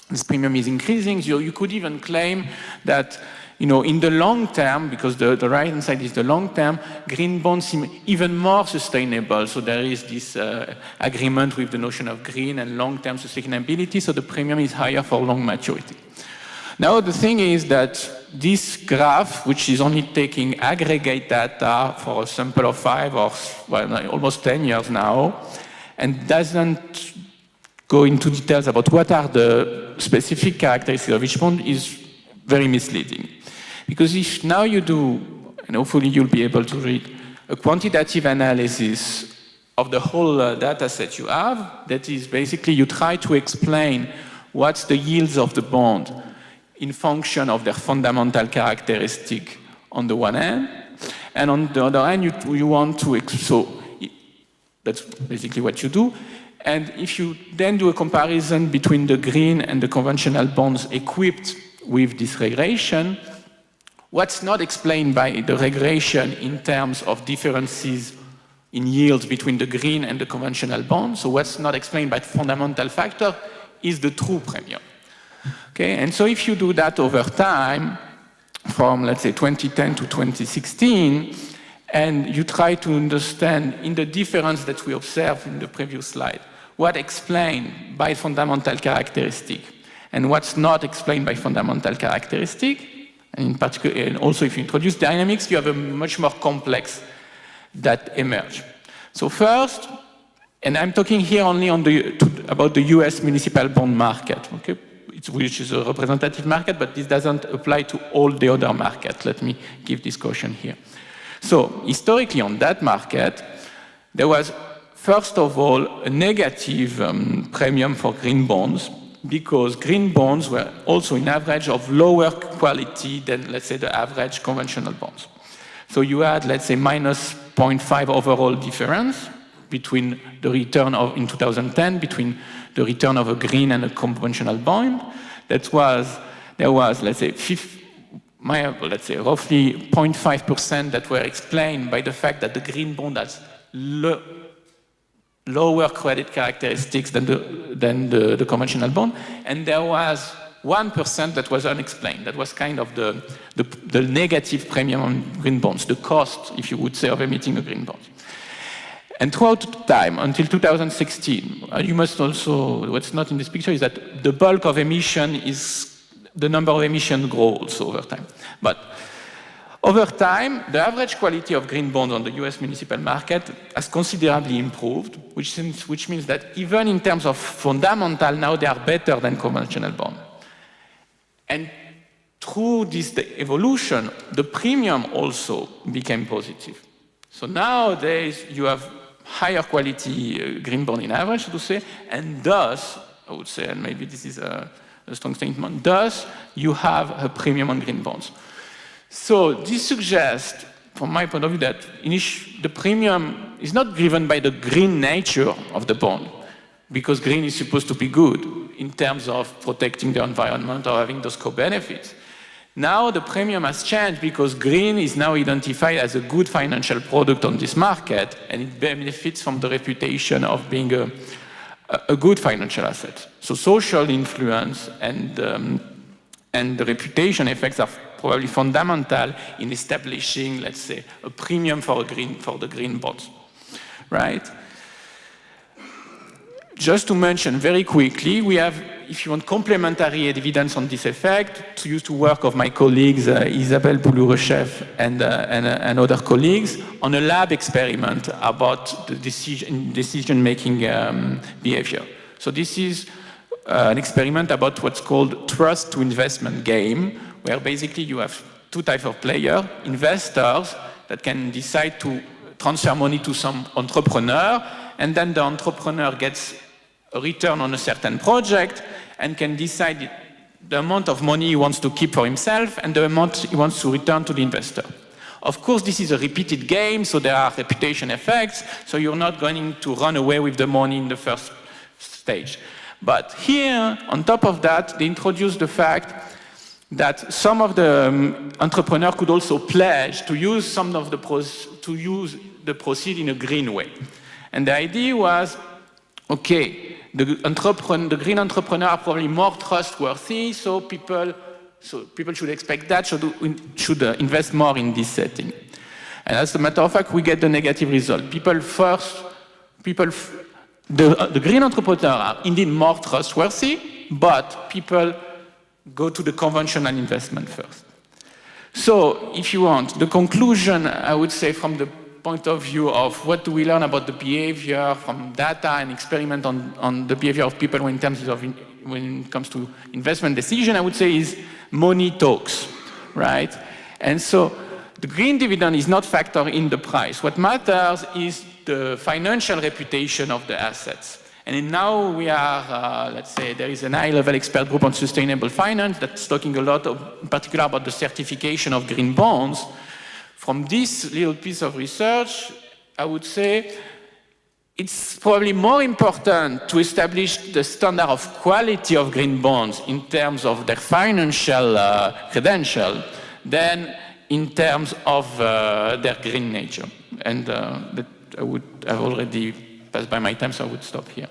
this premium is increasing. So you could even claim that, in the long term, because the right-hand side is the long term, green bonds seem even more sustainable. So there is this agreement with the notion of green and long-term sustainability, so the premium is higher for long maturity. Now, the thing is that this graph, which is only taking aggregate data for a sample of 5 or almost 10 years now, and doesn't go into details about what are the specific characteristics of each bond, is very misleading. Because if now you do, and hopefully you'll be able to read, a quantitative analysis of the whole data set you have, that is basically you try to explain what's the yields of the bond in function of their fundamental characteristic on the one hand, and on the other hand, you want to, so that's basically what you do. And if you then do a comparison between the green and the conventional bonds equipped with this regression, what's not explained by the regression in terms of differences in yields between the green and the conventional bonds, so what's not explained by fundamental factor, is the true premium. Okay, and so if you do that over time, from let's say 2010 to 2016, and you try to understand in the difference that we observed in the previous slide, what explained by fundamental characteristic, and what's not explained by fundamental characteristic. And in particular, and also if you introduce dynamics, you have a much more complex that emerge. So first, and I'm talking here only on about the US municipal bond market, okay? Which is a representative market, but this doesn't apply to all the other markets. Let me give this caution here. So historically on that market, there was, first of all, a negative premium for green bonds, because green bonds were also in average of lower quality than, let's say, the average conventional bonds. So you had, let's say, minus 0.5 overall difference between the return of, in 2010, between the return of a green and a conventional bond. There was, let's say, roughly 0.5% that were explained by the fact that the green bond has lower credit characteristics than the conventional bond, and there was 1% that was unexplained. That was kind of the negative premium on green bonds, the cost, if you would say, of emitting a green bond. And throughout time, until 2016, you must also, what's not in this picture is that the bulk of emission is, the number of emission grows also over time. But over time, the average quality of green bonds on the US municipal market has considerably improved, which means that even in terms of fundamental, now they are better than conventional bonds. And through this evolution, the premium also became positive. So nowadays, you have higher quality green bond in average, so to say, and thus, I would say, and maybe this is a strong statement, thus you have a premium on green bonds. So this suggests, from my point of view, that the premium is not driven by the green nature of the bond, because green is supposed to be good in terms of protecting the environment or having those co-benefits. Now the premium has changed because green is now identified as a good financial product on this market, and it benefits from the reputation of being a good financial asset. So social influence and the reputation effects are probably fundamental in establishing, let's say, a premium for the green bonds, right? Just to mention very quickly, we have, if you want, complementary evidence on this effect, to use the work of my colleagues, Isabelle Boulourechev and other colleagues, on a lab experiment about the decision-making behavior. So this is an experiment about what's called trust to investment game, where basically you have two types of players, investors that can decide to transfer money to some entrepreneur, and then the entrepreneur gets a return on a certain project and can decide the amount of money he wants to keep for himself and the amount he wants to return to the investor. Of course, this is a repeated game, so there are reputation effects, so you're not going to run away with the money in the first stage. But here, on top of that, they introduced the fact that some of the entrepreneurs could also pledge to use some of the proceeds in a green way. And the idea was, okay, the green entrepreneurs are probably more trustworthy, so people should expect that, should invest more in this setting. And as a matter of fact, we get the negative result. The green entrepreneurs are indeed more trustworthy, but people go to the conventional investment first. So, if you want, the conclusion, I would say, from the point of view of what do we learn about the behavior from data and experiment on the behavior of people when it comes to investment decision, I would say is money talks, right? And so the green dividend is not factored in the price. What matters is the financial reputation of the assets. And now we are, let's say, there is an high-level expert group on sustainable finance that's talking a lot, in particular, about the certification of green bonds. From this little piece of research, I would say it's probably more important to establish the standard of quality of green bonds in terms of their financial credential than in terms of their green nature. And that I've already passed by my time, so I would stop here.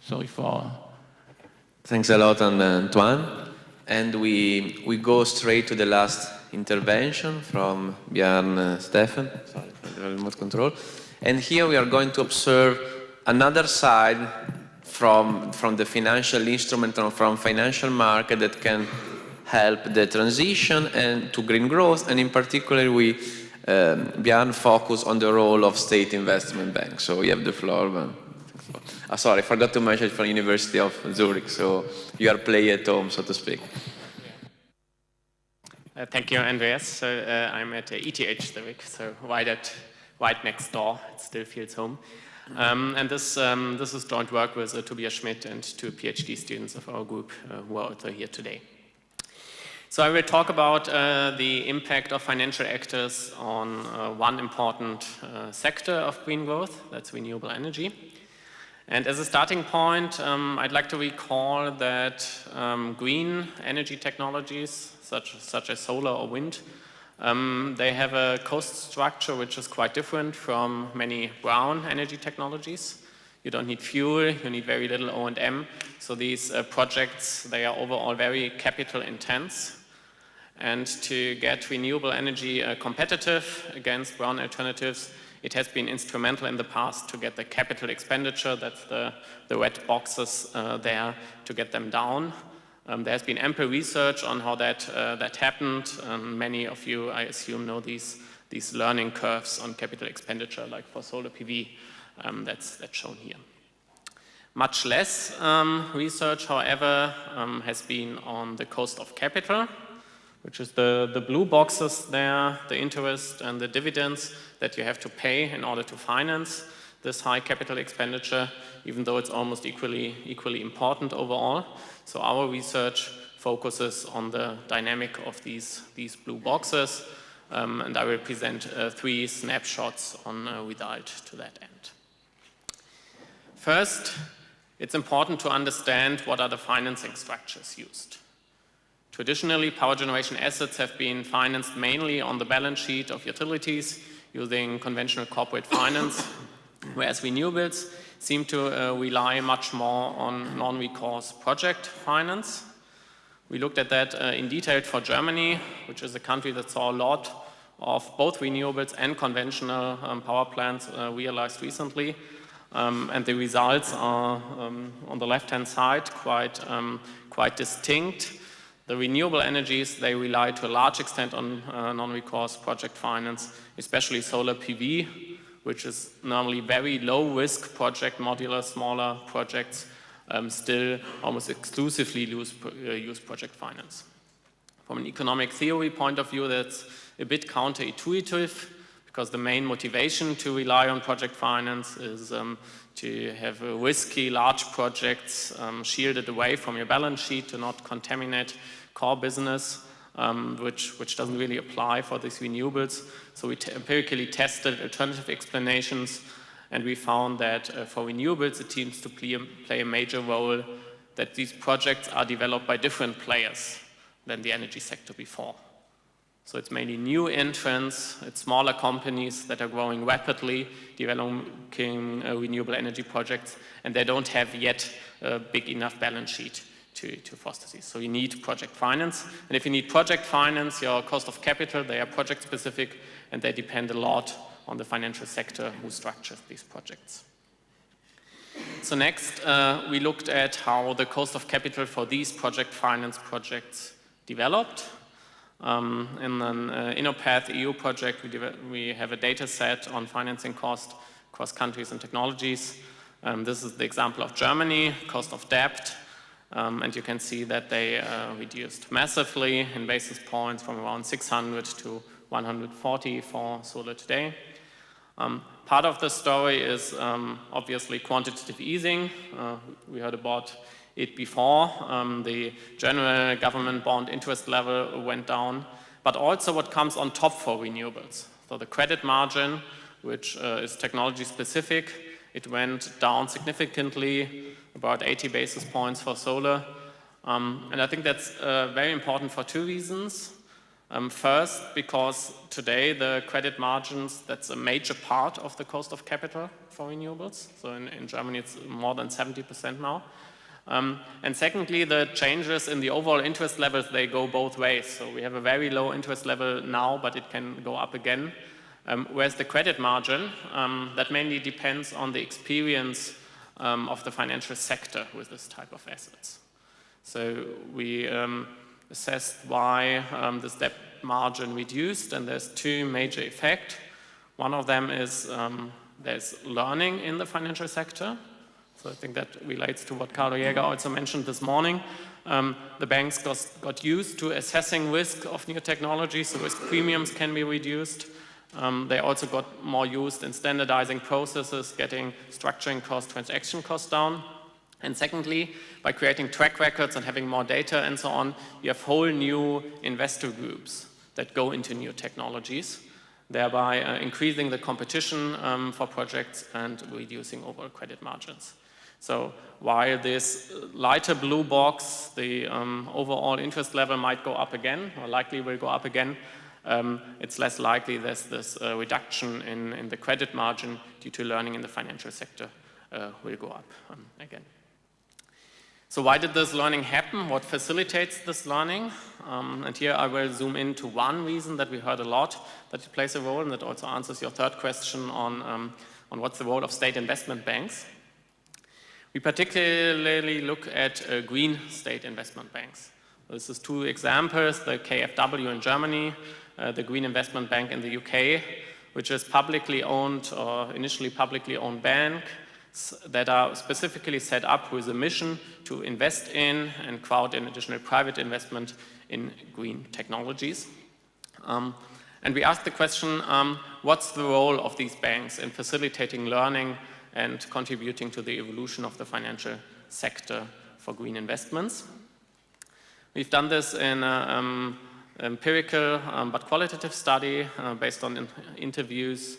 Sorry for... Thanks a lot, Antoine. And we go straight to the last intervention from Björn Stefan, sorry for the remote control. And here we are going to observe another side from the financial instrument or from financial market that can help the transition and to green growth, and in particular Björn focus on the role of state investment banks. So you have the floor. Sorry, I forgot to mention it from University of Zurich, so you are playing at home, so to speak. Thank you, Andreas. So I'm at ETH Zurich, so right next door. It still feels home. And this is joint work with Tobias Schmidt and 2 PhD students of our group who are also here today. So I will talk about the impact of financial actors on one important sector of green growth, that's renewable energy. And as a starting point, I'd like to recall that green energy technologies, such as solar or wind, they have a cost structure which is quite different from many brown energy technologies. You don't need fuel, you need very little O&M. So these projects, they are overall very capital intense. And to get renewable energy competitive against brown alternatives, it has been instrumental in the past to get the capital expenditure, that's the red boxes there, to get them down. There has been ample research on how that happened. Many of you, I assume, know these learning curves on capital expenditure, like for solar PV, that's shown here. Much less research, however, has been on the cost of capital, which is the blue boxes there, the interest and the dividends that you have to pay in order to finance this high capital expenditure, even though it's almost equally important overall. So our research focuses on the dynamic of these blue boxes, and I will present 3 snapshots on a result to that end. First, it's important to understand what are the financing structures used. Traditionally, power generation assets have been financed mainly on the balance sheet of utilities using conventional corporate finance, whereas renewables seem to rely much more on non-recourse project finance. We looked at that in detail for Germany, which is a country that saw a lot of both renewables and conventional power plants realized recently. And the results are on the left-hand side quite distinct. The renewable energies, they rely to a large extent on non-recourse project finance, especially solar PV, which is normally very low-risk project, modular, smaller projects, still almost exclusively use project finance. From an economic theory point of view, that's a bit counterintuitive, because the main motivation to rely on project finance is to have risky, large projects shielded away from your balance sheet to not contaminate core business, which doesn't really apply for these renewables. So we empirically tested alternative explanations, and we found that for renewables, it seems to play a major role that these projects are developed by different players than the energy sector before. So it's mainly new entrants, it's smaller companies that are growing rapidly, developing renewable energy projects, and they don't have yet a big enough balance sheet to foster these. So you need project finance. And if you need project finance, your cost of capital, they are project specific, and they depend a lot on the financial sector who structures these projects. So next, we looked at how the cost of capital for these project finance projects developed. In an InnoPath EU project, we have a data set on financing cost across countries and technologies. This is the example of Germany, cost of debt. And you can see that they reduced massively in basis points from around 600 to 140 for solar today. Part of the story is obviously quantitative easing. We heard about it before. The general government bond interest level went down, but also what comes on top for renewables. So the credit margin, which is technology specific, it went down significantly, about 80 basis points for solar. And I think that's very important for 2 reasons. First, because today the credit margins, that's a major part of the cost of capital for renewables. So in Germany, it's more than 70% now. And secondly, the changes in the overall interest levels, they go both ways. So we have a very low interest level now, but it can go up again. Whereas the credit margin, that mainly depends on the experience of the financial sector with this type of assets. So we assessed why this debt margin reduced, and there's two major effects. One of them is there's learning in the financial sector. So I think that relates to what Carlo Jäger also mentioned this morning. The banks got used to assessing risk of new technologies, so risk premiums can be reduced. They also got more used in standardizing processes, getting structuring costs, transaction costs down. And secondly, by creating track records and having more data and so on, you have whole new investor groups that go into new technologies, thereby increasing the competition for projects and reducing overall credit margins. So while this lighter blue box, the overall interest level might go up again, or likely will go up again, it's less likely there's this reduction in the credit margin due to learning in the financial sector will go up again. So why did this learning happen? What facilitates this learning? And here I will zoom into one reason that we heard a lot that it plays a role, and that also answers your third question on what's the role of state investment banks. We particularly look at green state investment banks. This is two examples, the KfW in Germany, the Green Investment Bank in the UK, which is publicly owned or initially publicly owned bank that are specifically set up with a mission to invest in and crowd in additional private investment in green technologies. And we asked the question, what's the role of these banks in facilitating learning and contributing to the evolution of the financial sector for green investments? We've done this in an empirical but qualitative study based on interviews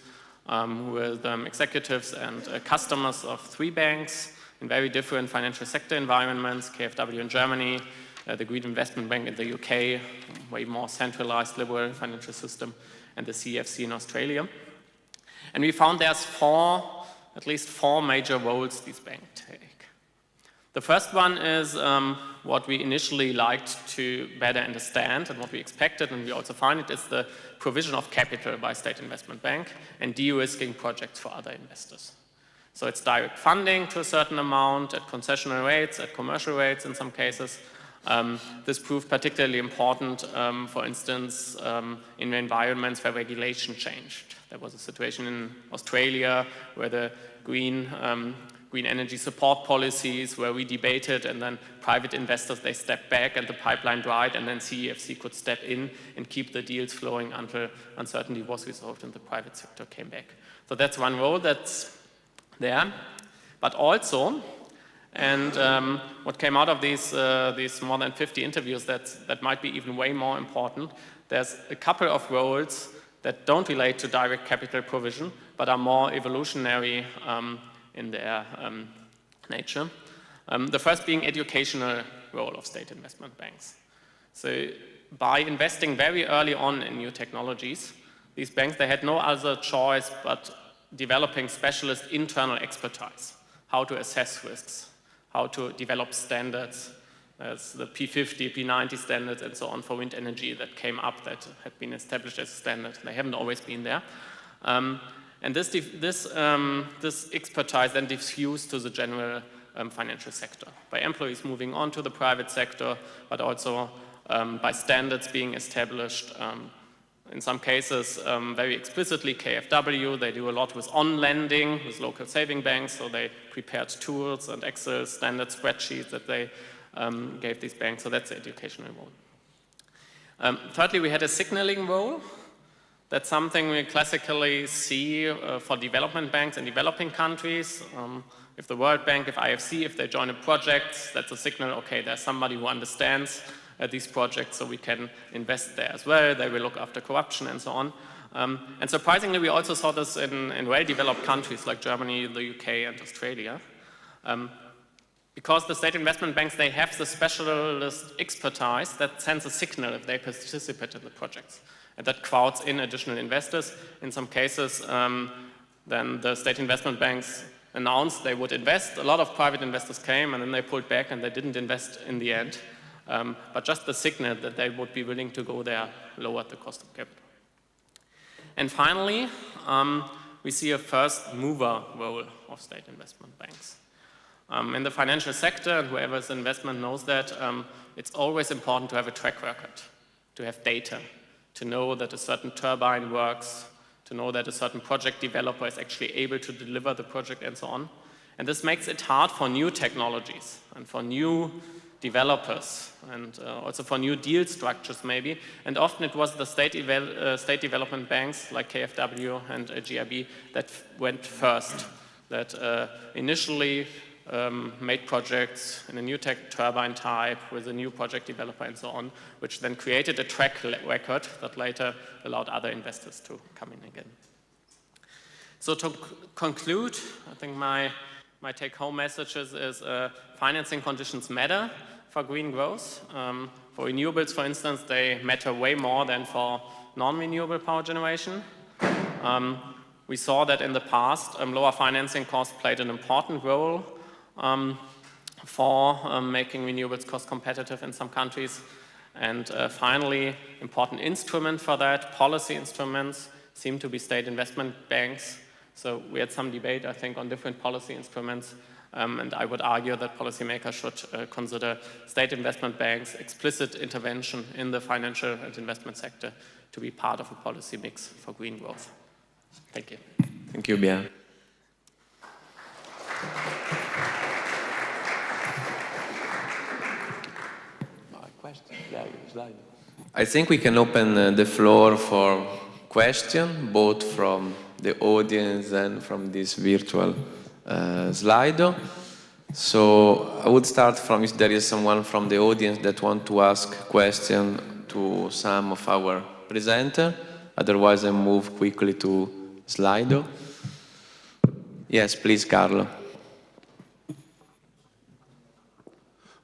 with executives and customers of 3 banks in very different financial sector environments, KfW in Germany, the Green Investment Bank in the UK, way more centralized liberal financial system, and the CEFC in Australia. And we found there's at least four major roles these banks take. The first one is what we initially liked to better understand and what we expected, and we also find it, is the provision of capital by state investment bank and de-risking projects for other investors. So it's direct funding to a certain amount at concessional rates, at commercial rates in some cases. This proved particularly important, for instance, in environments where regulation changed. There was a situation in Australia where the green energy support policies were redebated, and then private investors, they stepped back and the pipeline dried, and then CEFC could step in and keep the deals flowing until uncertainty was resolved and the private sector came back. So that's one role that's there. But also, and what came out of these more than 50 interviews that might be even way more important, there's a couple of roles that don't relate to direct capital provision, but are more evolutionary in their nature. The first being educational role of state investment banks. So by investing very early on in new technologies, these banks, they had no other choice but developing specialist internal expertise, how to assess risks, how to develop standards. There's the P50, P90 standards and so on for wind energy that came up that had been established as a standard. They haven't always been there. And this expertise then diffused to the general financial sector by employees moving on to the private sector, but also by standards being established. In some cases, very explicitly, KfW, they do a lot with on-lending with local saving banks, so they prepared tools and Excel standard spreadsheets that they gave these banks, so that's the educational role. Thirdly, we had a signaling role. That's something we classically see for development banks in developing countries. If the World Bank, if IFC, if they join a project, that's a signal, okay, there's somebody who understands these projects, so we can invest there as well. They will look after corruption and so on. And surprisingly, we also saw this in well-developed countries like Germany, the UK, and Australia. Because the state investment banks, they have the specialist expertise that sends a signal if they participate in the projects. And that crowds in additional investors. In some cases, then the state investment banks announced they would invest. A lot of private investors came, and then they pulled back and they didn't invest in the end. But just the signal that they would be willing to go there lowered the cost of capital. And finally, we see a first mover role of state investment banks. In the financial sector, and whoever's in investment knows that, it's always important to have a track record, to have data, to know that a certain turbine works, to know that a certain project developer is actually able to deliver the project and so on. And this makes it hard for new technologies and for new developers and also for new deal structures maybe. And often it was the state development banks like KfW and GIB that went first, that initially made projects in a new turbine type with a new project developer and so on, which then created a track record that later allowed other investors to come in again. So to conclude, I think my take-home message is financing conditions matter for green growth. For renewables, for instance, they matter way more than for non-renewable power generation. We saw that in the past, lower financing costs played an important role for making renewables cost competitive in some countries. And finally, important instrument for that, policy instruments, seem to be state investment banks. So we had some debate, I think, on different policy instruments. And I would argue that policymakers should consider state investment banks' explicit intervention in the financial and investment sector to be part of a policy mix for green growth. Thank you. Thank you, Bia. I think we can open the floor for questions, both from the audience and from this virtual Slido. So I would start from if there is someone from the audience that wants to ask question to some of our presenters. Otherwise, I move quickly to Slido. Yes, please, Carlo.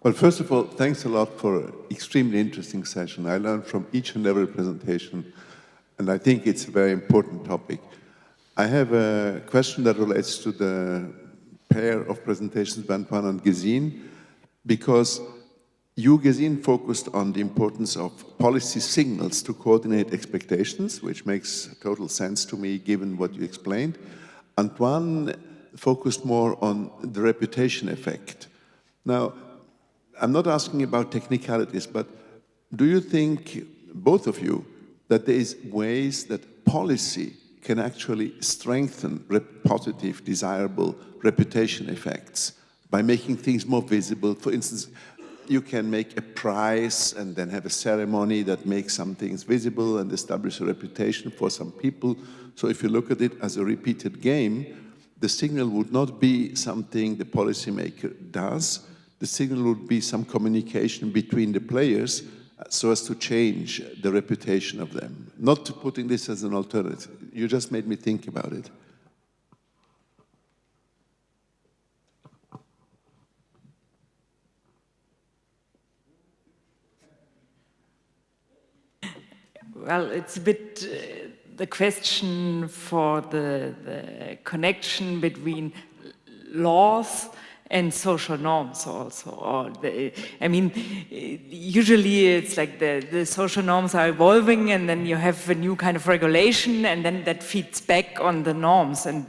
Well, first of all, thanks a lot for an extremely interesting session. I learned from each and every presentation, and I think it's a very important topic. I have a question that relates to the pair of presentations, Antoine and Gesine, because you, Gesine, focused on the importance of policy signals to coordinate expectations, which makes total sense to me given what you explained. Antoine focused more on the reputation effect. Now, I'm not asking about technicalities, but do you think, both of you, that there is ways that policy can actually strengthen positive, desirable reputation effects by making things more visible? For instance, you can make a prize and then have a ceremony that makes some things visible and establish a reputation for some people. So if you look at it as a repeated game, the signal would not be something the policymaker does. The signal would be some communication between the players so as to change the reputation of them. Not to putting this as an alternative. You just made me think about it. Well, it's a bit the question for the connection between laws and social norms also. Or usually it's like the social norms are evolving and then you have a new kind of regulation and then that feeds back on the norms. And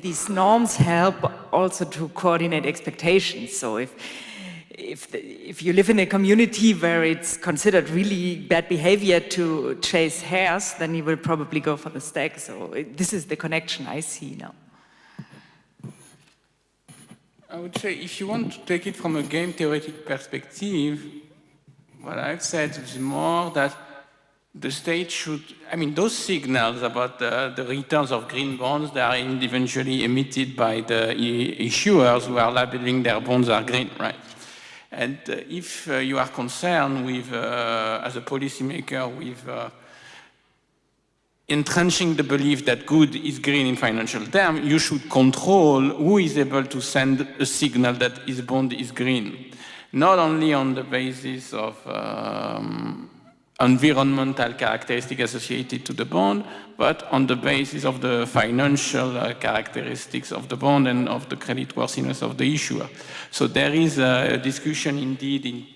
these norms help also to coordinate expectations. So if you live in a community where it's considered really bad behavior to chase hares, then you will probably go for the stag. So this is the connection I see now. I would say if you want to take it from a game theoretic perspective, what I've said is more that the state should, those signals about the returns of green bonds, they are eventually emitted by the issuers who are labeling their bonds are green, right? And if you are concerned with, as a policymaker, with entrenching the belief that good is green in financial terms, you should control who is able to send a signal that his bond is green. Not only on the basis of environmental characteristics associated to the bond, but on the basis of the financial characteristics of the bond and of the creditworthiness of the issuer. So there is a discussion indeed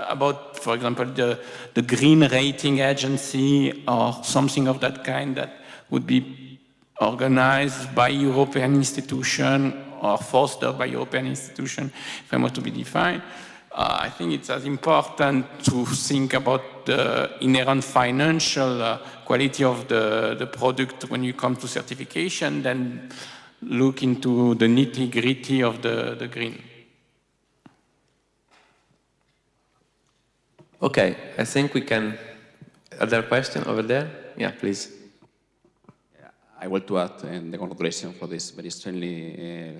about, for example, the green rating agency or something of that kind that would be organized by European institution or fostered by European institution, if I want to be defined. I think it's as important to think about the inherent financial quality of the product when you come to certification than look into the nitty-gritty of the green. Okay, I think we can. Other question over there? Yeah, please. I want to add the congratulations for this very extremely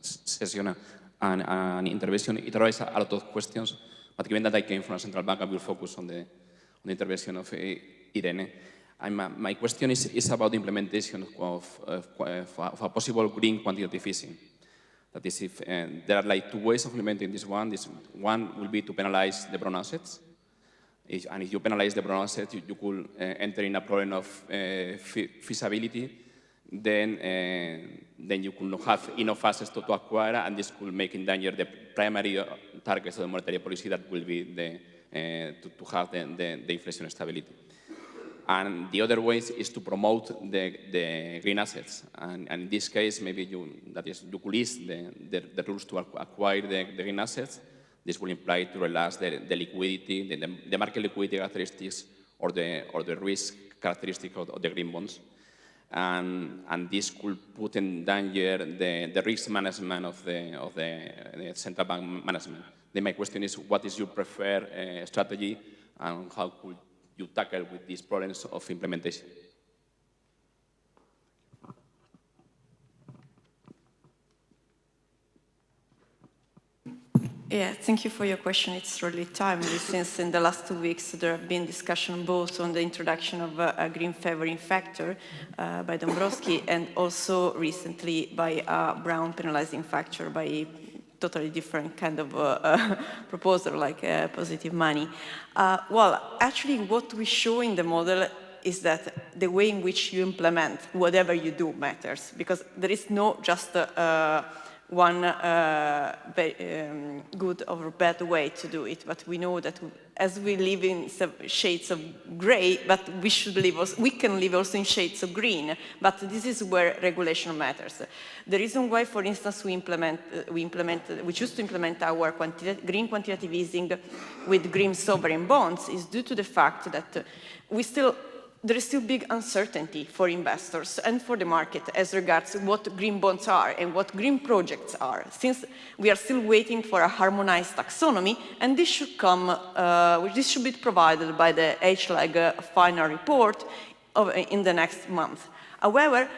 session and intervention. It raises a lot of questions, but given that I came from a central bank, I will focus on the intervention of Irene. My question is about the implementation of a possible green quantitative easing. That is, if there are like two ways of implementing this one will be to penalize the brown assets. And if you penalize the brown assets, you could enter in a problem of feasibility. Then you could not have enough assets to acquire, and this could make in danger the primary targets of the monetary policy that will be to have the inflation stability. And the other way is to promote the green assets. And in this case, maybe you could ease the rules to acquire the green assets. This will imply to relax the liquidity, the market liquidity characteristics, or the risk characteristic of the green bonds. And this could put in danger the risk management of the central bank management. Then my question is, what is your preferred strategy, and how could you tackle with these problems of implementation? Yeah, thank you for your question. It's really timely, since in the last 2 weeks there have been discussion both on the introduction of a green favoring factor by Dombrovskis, and also recently by a brown penalizing factor by a totally different kind of proposal, like positive money. Well, actually what we show in the model is that the way in which you implement whatever you do matters, because there is no just one good or bad way to do it, but we know that as we live in some shades of gray, but we can live also in shades of green, but this is where regulation matters. The reason why, for instance, we choose to implement our green quantitative easing with green sovereign bonds is due to the fact that there is still big uncertainty for investors and for the market as regards what green bonds are and what green projects are, since we are still waiting for a harmonized taxonomy, and this should this should be provided by the HLAG final report in the next month. However,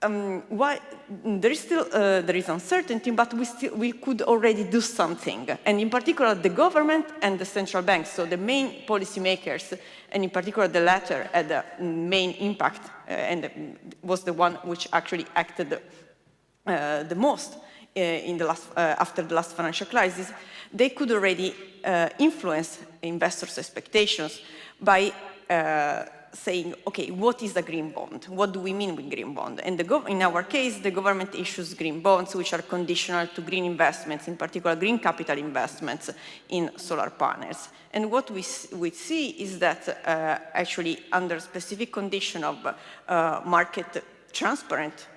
there is uncertainty, but we could already do something, and in particular the government and the central banks, so the main policymakers, and in particular the latter had the main impact and was the one which actually acted the most after the last financial crisis. They could already influence investors' expectations by saying, okay, what is a green bond? What do we mean with green bond? And in our case, the government issues green bonds, which are conditional to green investments, in particular green capital investments in solar panels. And what we see is that actually under specific condition of market transparent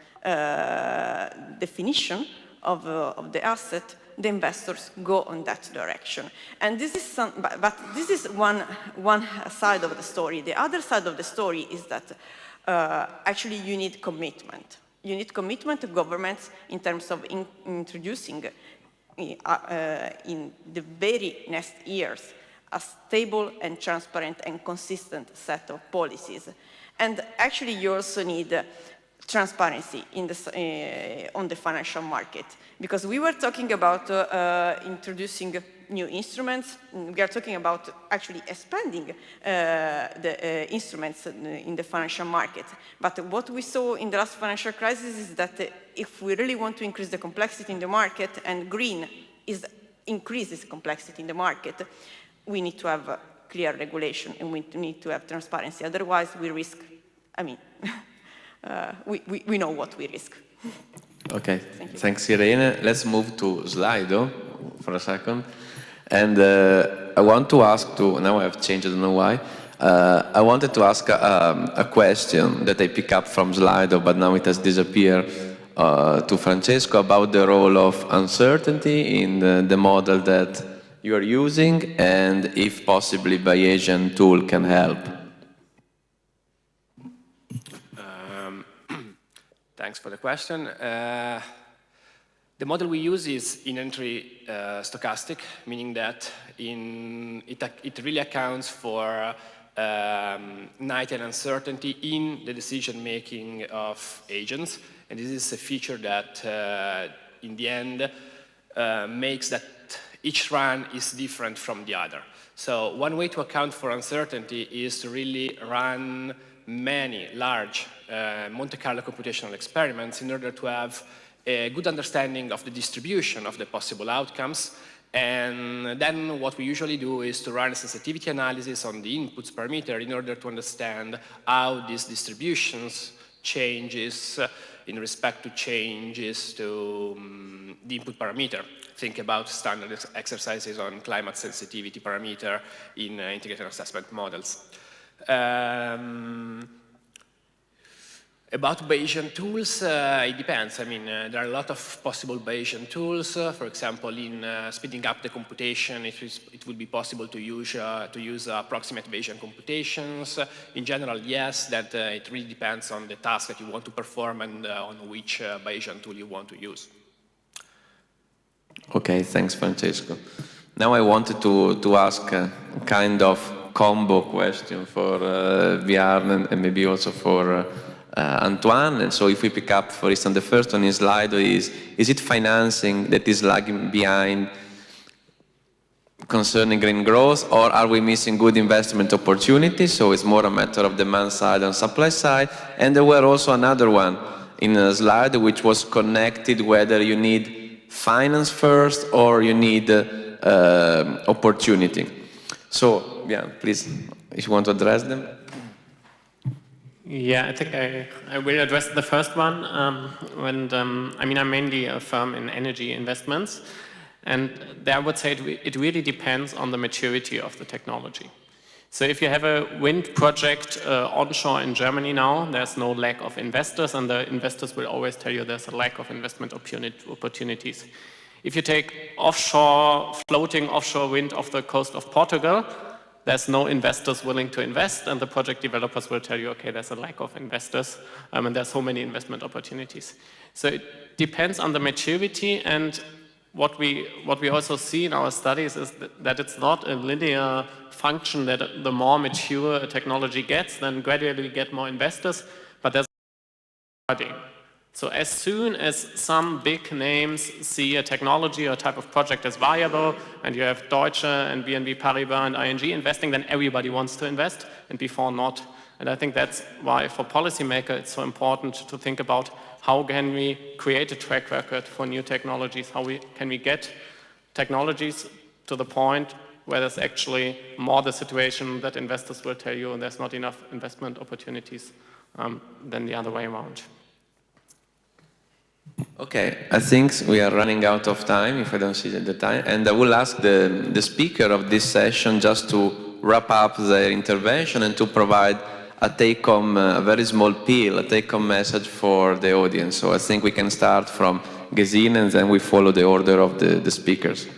definition of the asset, the investors go on that direction. And this is but this is one side of the story. The other side of the story is that actually you need commitment. You need commitment to governments in terms of introducing in the very next years a stable and transparent and consistent set of policies. And actually you also need transparency on the financial market, because we were talking about introducing new instruments. We are talking about actually expanding the instruments in the financial market. But what we saw in the last financial crisis is that if we really want to increase the complexity in the market, and green increases complexity in the market, we need to have clear regulation and we need to have transparency. Otherwise, we risk, we know what we risk. Okay, thanks Irene. Let's move to Slido for a second. And I want to ask now I have changed, I don't know why, I wanted to ask a question that I pick up from Slido, but now it has disappeared, to Francesco about the role of uncertainty in the model that you are using, and if possibly Bayesian tool can help. Thanks for the question. The model we use is inherently stochastic, meaning that it really accounts for night and uncertainty in the decision-making of agents. And this is a feature that, in the end, makes that each run is different from the other. So one way to account for uncertainty is to really run many large Monte Carlo computational experiments in order to have a good understanding of the distribution of the possible outcomes. And then what we usually do is to run a sensitivity analysis on the inputs parameter in order to understand how these distributions changes in respect to changes to the input parameter. Think about standard exercises on climate sensitivity parameter in integrated assessment models. About Bayesian tools, it depends. I mean, there are a lot of possible Bayesian tools. For example, in speeding up the computation, it would be possible to use approximate Bayesian computations. In general, yes, that it really depends on the task that you want to perform and on which Bayesian tool you want to use. Okay, thanks, Francesco. Now I wanted to ask a kind of combo question for Bjarne and maybe also for Antoine. And so if we pick up, for instance, the first one in Slido is it financing that is lagging behind concerning green growth, or are we missing good investment opportunities? So it's more a matter of demand side and supply side. And there were also another one in a slide which was connected whether you need finance first or you need opportunity. So, yeah, please, if you want to address them. Yeah, I think I will address the first one. I mean, I'm mainly a firm in energy investments. And there I would say it really depends on the maturity of the technology. So if you have a wind project onshore in Germany now, there's no lack of investors, and the investors will always tell you there's a lack of investment opportunities. If you take floating offshore wind off the coast of Portugal, there's no investors willing to invest, and the project developers will tell you, okay, there's a lack of investors, and there's so many investment opportunities. So it depends on the maturity, and what we also see in our studies is that it's not a linear function that the more mature a technology gets, then gradually we get more investors, but there's starting. So as soon as some big names see a technology or type of project as viable, and you have Deutsche and BNP Paribas and ING investing, then everybody wants to invest, and before not. And I think that's why for policymakers it's so important to think about how can we create a track record for new technologies, can we get technologies to the point where there's actually more the situation that investors will tell you there's not enough investment opportunities than the other way around. Okay, I think we are running out of time, if I don't see the time, and I will ask the speaker of this session just to wrap up their intervention and to provide a take-home, a very small peel, a take-home message for the audience. So I think we can start from Gesine and then we follow the order of the speakers.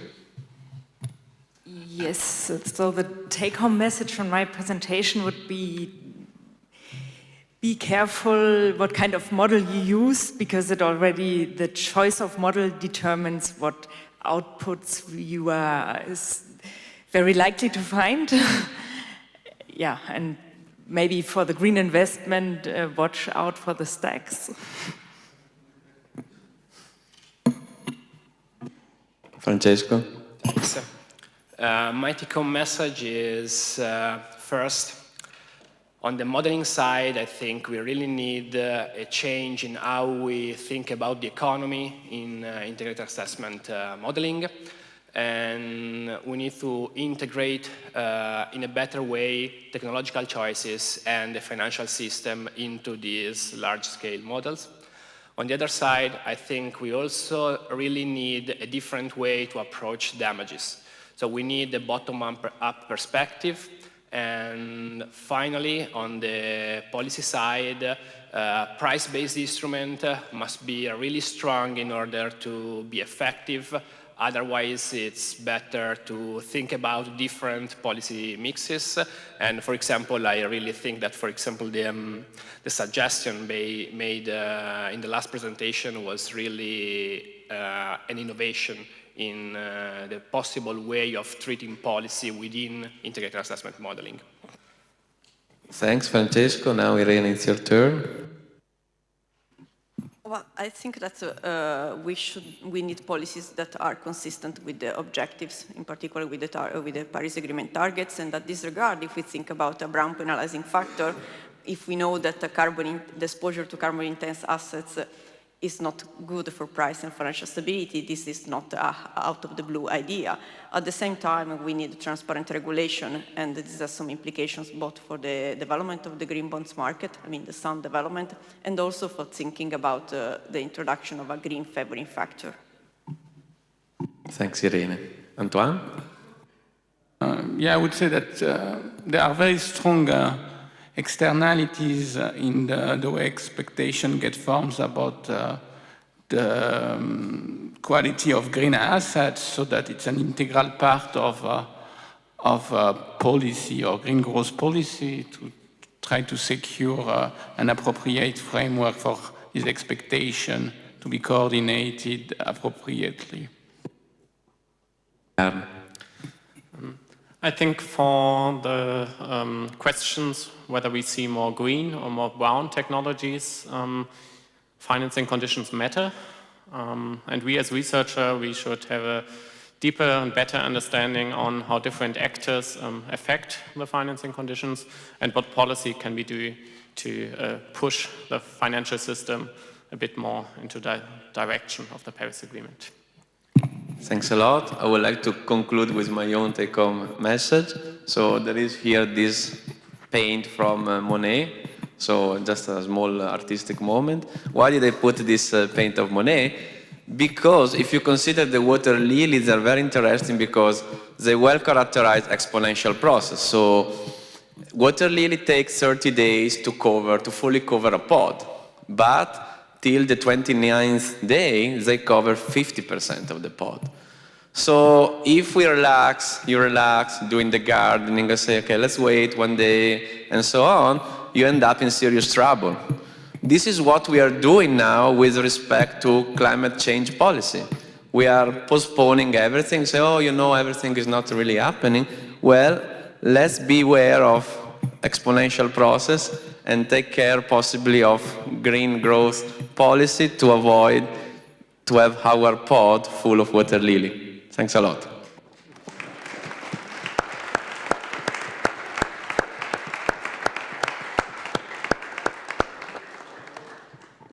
Yes, so the take-home message from my presentation would be careful what kind of model you use, because the choice of model determines what outputs you are very likely to find. Yeah, and maybe for the green investment, watch out for the stacks. Francesco? Thanks. My take-home message is, first, on the modeling side, I think we really need a change in how we think about the economy in integrated assessment modeling. And we need to integrate in a better way technological choices and the financial system into these large-scale models. On the other side, I think we also really need a different way to approach damages. So we need a bottom-up perspective, And finally, on the policy side, price-based instrument must be really strong in order to be effective. Otherwise, it's better to think about different policy mixes. And for example, I really think that, for example, the suggestion made in the last presentation was really an innovation in the possible way of treating policy within integrated assessment modeling. Thanks, Francesco. Now, Irene, it's your turn. Well, I think that we need policies that are consistent with the objectives, in particular with the Paris Agreement targets. And at this regard, if we think about a Brown penalizing factor, if we know that the exposure to carbon-intense assets is not good for price and financial stability, this is not out of the blue idea. At the same time, we need transparent regulation, and this has some implications both for the development of the green bonds market, I mean the sound development, and also for thinking about the introduction of a green favoring factor. Thanks, Irene. Antoine? Yeah, I would say that there are very strong externalities in the way expectation get formed about the quality of green assets, so that it's an integral part of policy or green growth policy to try to secure an appropriate framework for this expectation to be coordinated appropriately. I think for the questions whether we see more green or more brown technologies, financing conditions matter. And we as researchers, we should have a deeper and better understanding on how different actors affect the financing conditions and what policy can we do to push the financial system a bit more into the direction of the Paris Agreement. Thanks a lot. I would like to conclude with my own take-home message. So there is here this paint from Monet. So just a small artistic moment. Why did I put this paint of Monet? Because if you consider the water lilies, they're very interesting because they well characterize exponential process. So water lily takes 30 days to fully cover a pod. But till the 29th day, they cover 50% of the pod. So if we relax, you relax, doing the gardening, and say, okay, let's wait one day, and so on, you end up in serious trouble. This is what we are doing now with respect to climate change policy. We are postponing everything, say, oh, you know, everything is not really happening. Well, let's be aware of exponential process and take care possibly of green growth policy to avoid to have our pod full of water lily. Thanks a lot.